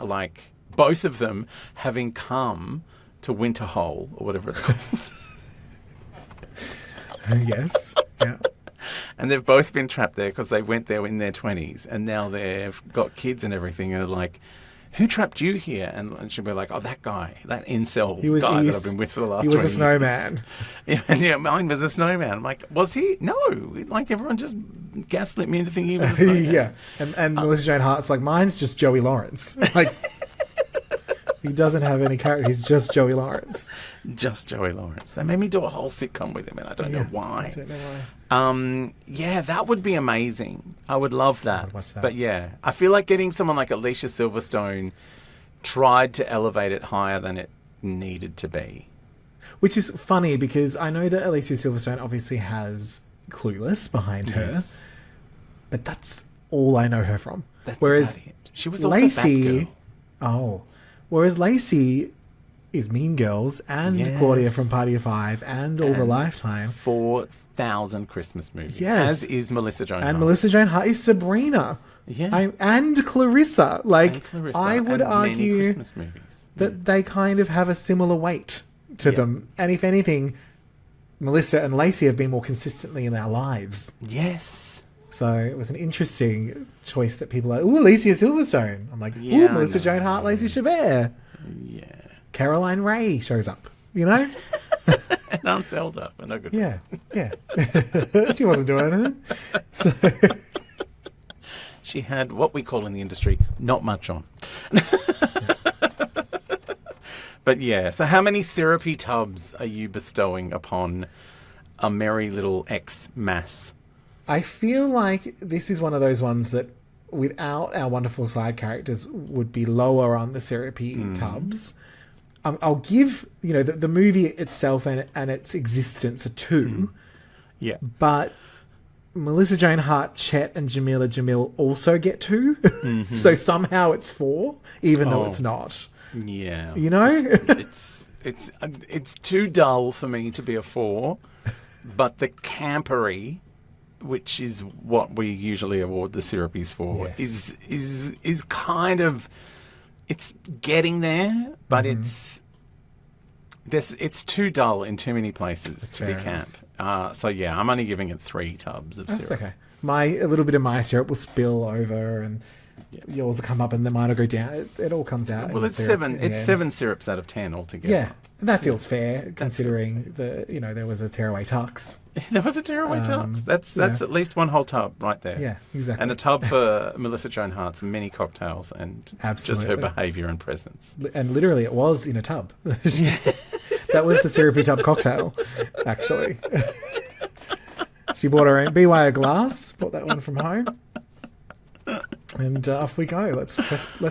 Like, both of them having come to Winterhole, or whatever it's called. Yes. Yeah. And they've both been trapped there because they went there in their 20s, and now they've got kids and everything, and are like, who trapped you here? And she'll be like, oh, that guy, that incel guy that I've been with for the last 20 years. He was a snowman. Yeah, mine was a snowman. I'm like, was he? No. Like, everyone just gaslit me into thinking he was a snowman. Yeah. And Melissa Joan Hart's like, mine's just Joey Lawrence. Like, he doesn't have any character. He's just Joey Lawrence. Just Joey Lawrence. They made me do a whole sitcom with him, and I don't know why. I don't know why. Yeah, that would be amazing. I would love that. I would watch that. But yeah, I feel like getting someone like Alicia Silverstone tried to elevate it higher than it needed to be. Which is funny because I know that Alicia Silverstone obviously has Clueless behind her, but that's all I know her from. Whereas about it. She was also Lacey, Batgirl. Whereas Lacey is Mean Girls and Claudia from Party of Five and all the Lifetime. 4,000 Christmas movies. Yes. As is Melissa Joan Hart. And Melissa Joan Hart is Sabrina. Yeah. And Clarissa. Like, And Clarissa, I would and many argue Christmas movies. that they kind of have a similar weight to them. And if anything, Melissa and Lacey have been more consistently in our lives. Yes. So it was an interesting choice that people are like, ooh, Alicia Silverstone. I'm like, ooh, Melissa Joan Hart, Lacey Chabert. Yeah. Caroline Ray shows up, you know? And Aunt Zelda. For no good Yeah, yeah. She wasn't doing anything. So... She had what we call in the industry, not much on. But yeah, so how many syrupy tubs are you bestowing upon a merry little Xmas? I feel like this is one of those ones that without our wonderful side characters would be lower on the syrupy tubs. I'll give, the movie itself and its existence a 2. Yeah. But Melissa Joan Hart, Chet, and Jamila Jamil also get 2. So somehow it's 4, even though it's not. Yeah. You know? It's too dull for me to be a 4, but the campery, which is what we usually award the syrupies for, is kind of, it's getting there, but it's too dull in too many places to be camp. So yeah, I'm only giving it 3 tubs of syrup. That's okay. A little bit of my syrup will spill over, and yours will come up, and then mine will go down. It all comes out. Well, it's 7. It's 7 syrups out of 10 altogether. Yeah, and that feels fair considering there was a tearaway tux. There was a tearaway tux. That's at least 1 whole tub right there. Yeah, exactly. And a tub for Melissa Joan Hart's many cocktails and just her behaviour and presence. And literally, it was in a tub. That was the syrupy tub cocktail, actually. She bought her own BY glass. Bought that one from home. And off we go. Let's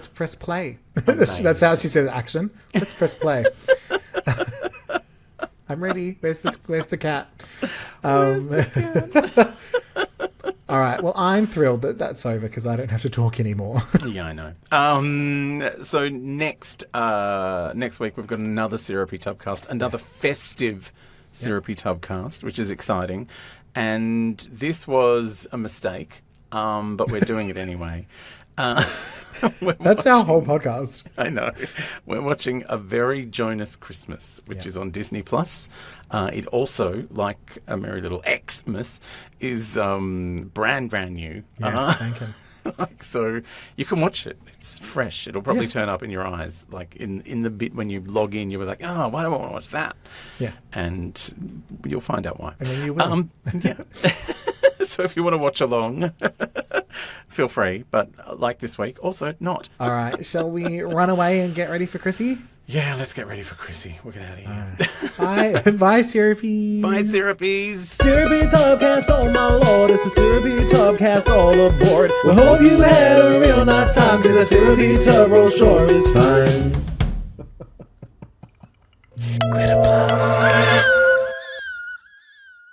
press play. That's how she says action. Let's press play. I'm ready. Where's the cat? All right. Well, I'm thrilled that that's over because I don't have to talk anymore. Yeah, I know. So next week we've got another syrupy tubcast, another festive syrupy tubcast, which is exciting. And this was a mistake, but we're doing it anyway. That's our whole podcast. I know. We're watching A Very Jonas Christmas, which is on Disney+. It also, like A Merry Little Xmas, is brand new. Yes, thank you. So you can watch it. It's fresh. It'll probably turn up in your eyes. Like in the bit when you log in, you were like, oh, why do I want to watch that? Yeah. And you'll find out why. And then you will. Yeah. So if you want to watch along, feel free. But like this week, also not. All right. Shall we run away and get ready for Chrissy? Yeah, let's get ready for Chrissy. We'll get out of here. Bye. Bye, Syrupies. Bye, Syrupies. Syrupy Tubcast, oh my lord. It's a Syrupy Tubcast all aboard. We hope you had a real nice time, because a Syrupy Tub roll sure is fine. Glitter Plus.